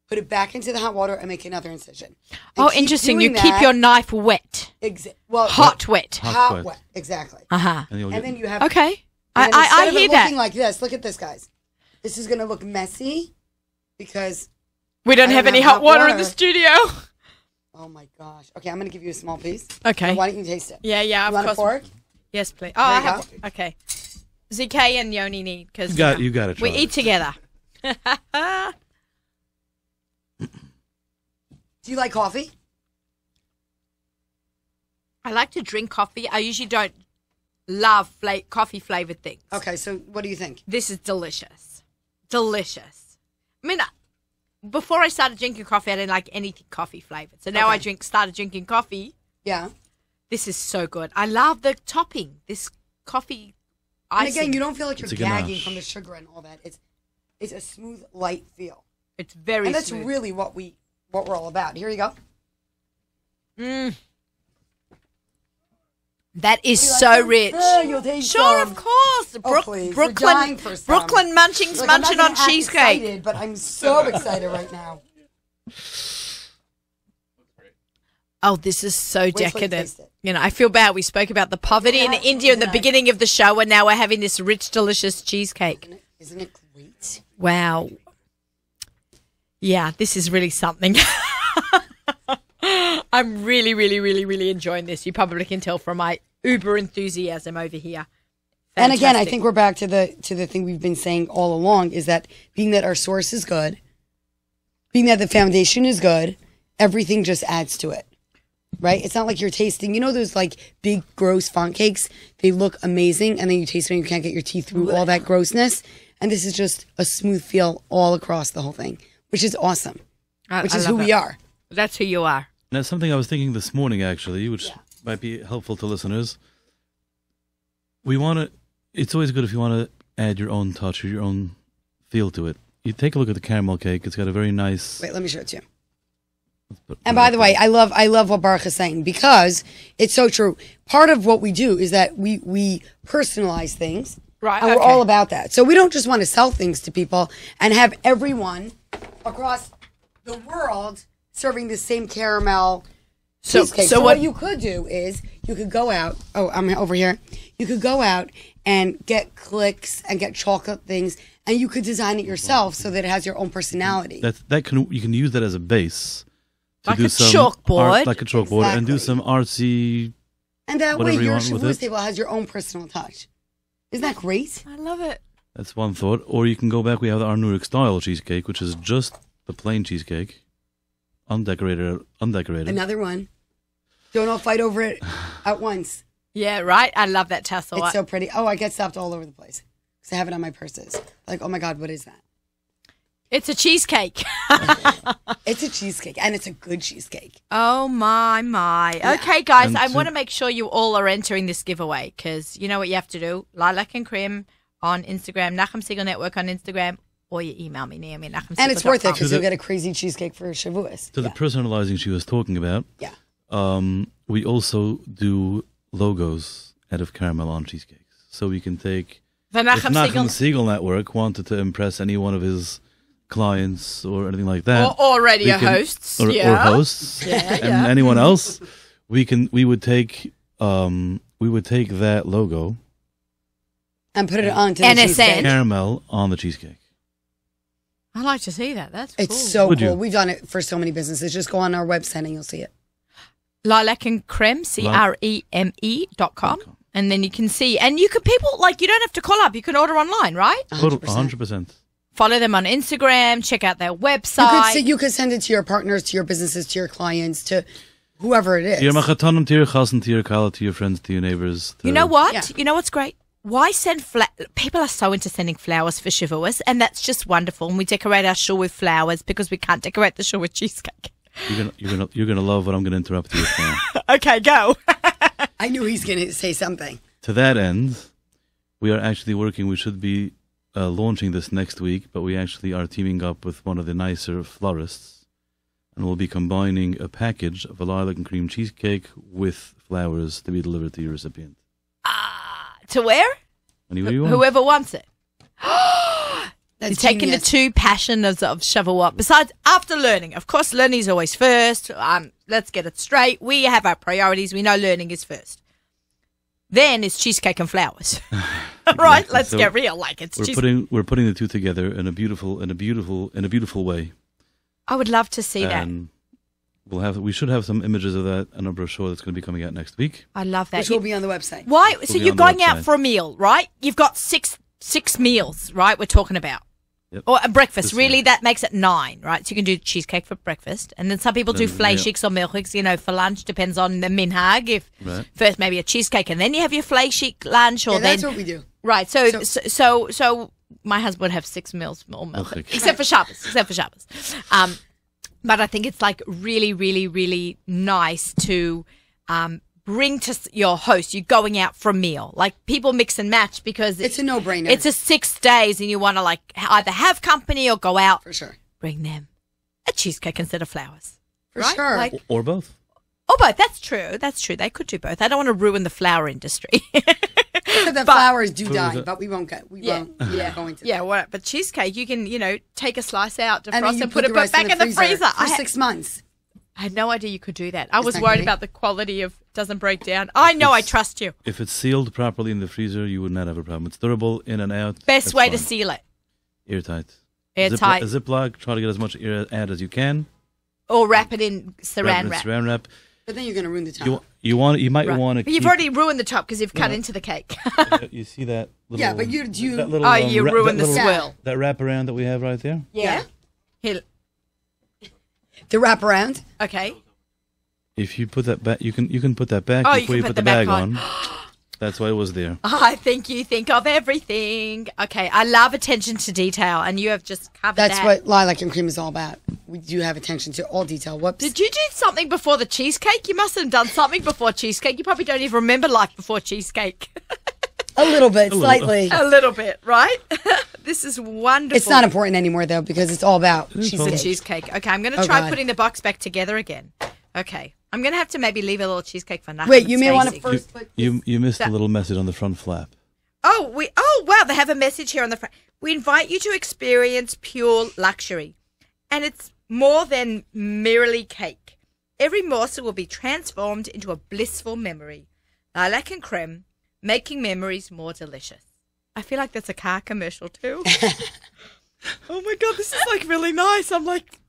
put it back into the hot water, and make another incision. And Oh, keep interesting. You doing keep that- your knife wet. well, Hot wet. hot wet, exactly. Uh-huh. And And then you have Okay. And then instead I of hear it that. looking like this, look at this, guys. This is going to look messy because, We don't I have don't any have hot water in the water. studio. oh my gosh. Okay, I'm going to give you a small piece. Okay. So why don't you taste it? Yeah, You of want a course. fork? Yes, please. Oh, There I you have. Okay. ZK and Yoni need because You got to try. we eat together. Do you like coffee? I like to drink coffee. I usually don't love coffee flavored things. Okay, so what do you think? This is delicious. Delicious. I mean, before I started drinking coffee, I didn't like anything coffee flavored. So now I Okay. started drinking coffee. Yeah. This is so good. I love the topping. This coffee And icing. again, you don't feel like you're It's a gagging ganache. from the sugar and all that. It's a smooth, light feel. It's very And that's smooth. really what we're all about. Here you go. Mm. That is You like so them? rich. Yeah, you'll taste Sure, some. of course. Oh, please. We're dying for some. Brooklyn munchings Look, I'm not munching gonna on act cheesecake. excited, but I'm so excited right now. Oh, this is so till you decadent. taste it. You know, I feel bad. We spoke about the poverty in Yeah, India in the yeah. beginning of the show, and now we're having this rich, delicious cheesecake. Isn't it great? Wow. Yeah, this is really something. I'm really, really, really, really enjoying this. You probably can tell from my uber enthusiasm over here. And again, I Fantastic. think we're back to the thing we've been saying all along is that being that our source is good, being that the foundation is good, everything just adds to it. Right? It's not like you're tasting, those like big gross font cakes, they look amazing and then you taste them and you can't get your teeth through all that grossness. And this is just a smooth feel all across the whole thing, which is awesome. Which is who we are. That's who you are. And that's something I was thinking this morning, actually, which might be helpful to listeners. It's always good if you want to add your own touch or your own feel to it. You take a look at the caramel cake. It's got a very nice... Wait, let me show it to you. And by the way, I love what Baruch is saying because it's so true. Part of what we do is that we personalize things. Right, And we're okay. all about that. So we don't just want to sell things to people and have everyone across the world serving the same caramel cheesecake. So what you could do is you could go out. Oh, I'm over here. You could go out and get clicks and get chocolate things, and you could design it yourself so that it has your own personality. You can use that as a base. To Like do a some chalkboard. art, like a chalkboard, and do Exactly. some artsy... And that way, whatever you your want with shavuos it. table has your own personal touch. Isn't that great? I love it. That's one thought. Or you can go back. We have our Newark style cheesecake, which is just the plain cheesecake, undecorated. Another one. Don't all fight over it at once. Yeah, right? I love that tassel. It's so pretty. Oh, I get stopped all over the place because I have it on my purses. Like, oh my God, what is that? It's a cheesecake. It's a cheesecake, and it's a good cheesecake. Oh, my. Okay, guys, And I to- want to make sure you all are entering this giveaway because you know what you have to do. Lilac and Creme on Instagram, Nachum Siegel Network on Instagram, or you email me, Naomi, Nachum And it's worth it because To you'll the- get a crazy cheesecake for Shavuos. To the personalizing she was talking about, Yeah. we also do logos out of caramel on cheesecakes. So we can take... The If Nachum Siegel Nachum Siegel Network wanted to impress any one of his clients or anything like that... or radio we can- hosts. Or yeah. hosts. Yeah, and yeah. anyone else, we would take that logo And put it onto the NSN. cheesecake. caramel on the cheesecake. I'd like to see that. That's cool. It's so Would cool. you? We've done it for so many businesses. Just go on our website and you'll see it. Lilac and Creme, CREME.com. And then you can see, and you can people, like, you don't have to call up. You can order online, right? 100%. Follow them on Instagram, check out their You website. you could send it to your partners, to your businesses, to your clients, to whoever it is. To your machatanim, to your chasen, to your kala, to your friends, to your neighbors. You know what? Yeah. You know what's great? Why send people are so into sending flowers for Shavuos, and that's just wonderful. And we decorate our shul with flowers because we can't decorate the shul with cheesecake. You're gonna love what I'm gonna interrupt you with now. Okay, go. I knew he's going to say something. To that end, we are actually working. We should be launching this next week, but we actually are teaming up with one of the nicer florists, and we'll be combining a package of a lilac and cream cheesecake with flowers to be delivered to your recipient. To where? Anywhere you want. Whoever wants it. That's You're taking genius. the two passions of Shavuot. Besides, after learning, of course, learning is always first. Let's get it straight. We have our priorities. We know learning is first. Then it's cheesecake and flowers, right? Exactly. Let's So get real. Like it's we're putting the two together in a beautiful way. I would love to see that. And we should have some images of that in a brochure that's going to be coming out next week. I love that. Which will be on the website. Why? Will So be you're on the going out website. for a meal, right? You've got six meals, right? We're talking about. Yep. Or a breakfast. This Really, year. that makes it 9, right? So you can do cheesecake for breakfast. And then some people do Then, fleischiks or milchiks, for lunch. Depends on the minhag. If Right. first maybe a cheesecake and then you have your fleishik lunch or Yeah, then... that's what we do. Right. So my husband would have 6 meals or milchik. Milchik. Except for Shabbos. But I think it's like really, really, really nice to bring to your host. You're going out for a meal. Like people mix and match because It's a no-brainer. It's a 6 days and you want to like either have company or go out. For sure. Bring them a cheesecake instead of flowers. For Right? sure. Like- Or both. Oh, both. That's true. They could do both. I don't want to ruin the flower industry. So the flowers do die, but we won't go into Yeah, well, but cheesecake, you can, take a slice out, and then defrost, you and put it the rest back in the freezer. for 6 months. I had no idea you could do that. I was that worried great? about the quality of doesn't break down. I know, I trust you. If it's sealed properly in the freezer, you would not have a problem. It's durable in and out. Best That's way to fine. seal it. Airtight. Airtight. A Ziploc. Try to get as much air out as you can. Or wrap it in saran Wrap it in wrap. Saran wrap. But then you're going to ruin the top. You might Right. want to. But you've already ruined the top because you've cut into the cake. You see that? Little, Yeah, but you- That little, Oh, you ruined the that little- swirl. That wraparound that we have right there. Yeah. Here. The wraparound. Okay. If you put that back, you can put that back Oh, you before can you put put the the back bag on. on. That's why it was there. I think you think of everything. Okay, I love attention to detail, and you have just covered That's that. what Lilac and Cream is all about. We do have attention to all detail. Whoops. Did you do something before the cheesecake? You must have done something before cheesecake. You probably don't even remember life before cheesecake. A little bit, little. slightly. A little bit, right? This is wonderful. It's not important anymore, though, because it's all about is cheesecake. The cheesecake. Okay, I'm going to Oh, try God. putting the box back together again. Okay. I'm going to have to maybe leave a little cheesecake for Nachum. Wait, you and may want to Stacey. first put You missed That- a little message on the front flap. Oh, wow, they have a message here on the front. We invite you to experience pure luxury. And it's more than merely cake. Every morsel will be transformed into a blissful memory. Lilac and Creme, making memories more delicious. I feel like that's a car commercial too. Oh my God, this is like really nice. I'm like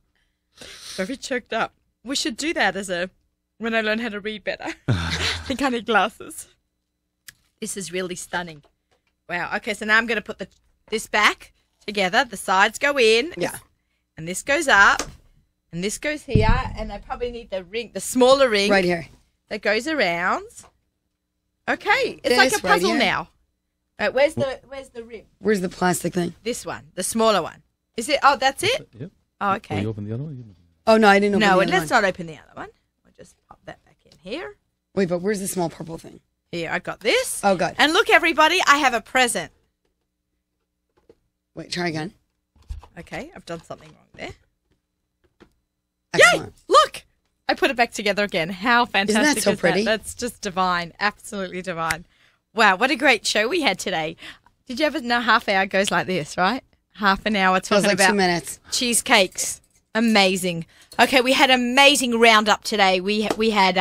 very choked up. We should do that when I learn how to read better. I think I need glasses. This is really stunning. Wow. Okay, so now I'm going to put this back together. The sides go in. Yeah. And this goes up. And this goes here. And I probably need the smaller ring. right here. That goes around. Okay. It's This like a right puzzle here. now. Where's the rim? Where's the plastic thing? This one. The smaller one. Is it? Oh, that's it? Yep. Oh, Will okay. you open the other one? Oh, no, I didn't open No, the other let's one. not open the other one. We'll just pop that back in here. Wait, but where's the small purple thing? Here, I got this. Oh, good. And look, everybody, I have a present. Wait, try again. Okay, I've done something wrong there. Excellent. Yay! Look! I put it back together again. How fantastic so is pretty? that? That's just divine. Absolutely divine. Wow, what a great show we had today. Did you ever know half hour goes like this, right? Half an hour Feels talking like about 2 minutes. cheesecakes. Amazing. Okay, we had an amazing roundup today. We had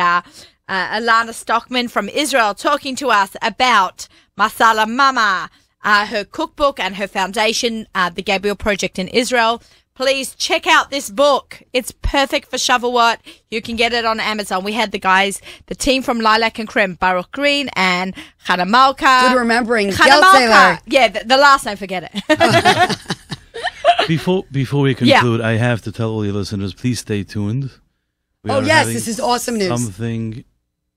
Alana Stockman from Israel, talking to us about Masala Mama, her cookbook and her foundation, the Gabriel Project in Israel. Please check out this book. It's perfect for Shavuot. You can get it on Amazon. We had the team from Lilac and Creme, Baruch Green and Chana Malka. Good remembering. Chana Malka. Yeah, the last name, forget it. Before we conclude, I have to tell all your listeners, please stay tuned. This is awesome news.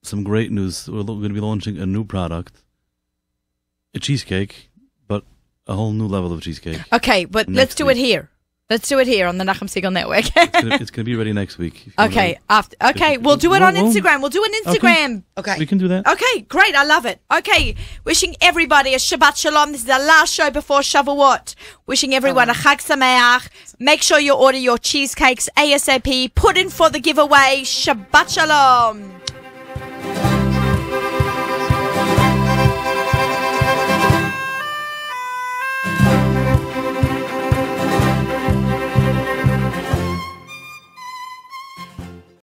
Some great news. We're going to be launching a new product, a cheesecake, but a whole new level of cheesecake. Okay, but let's do it here. Let's do it here on the Nachum Segal Network. It's going to be ready next week. Okay, we'll do it on Instagram. We'll do an Instagram. Okay. We can do that. Okay, great. I love it. Okay, wishing everybody a Shabbat Shalom. This is our last show before Shavuot. Wishing everyone a Chag Sameach. Make sure you order your cheesecakes ASAP. Put in for the giveaway. Shabbat Shalom.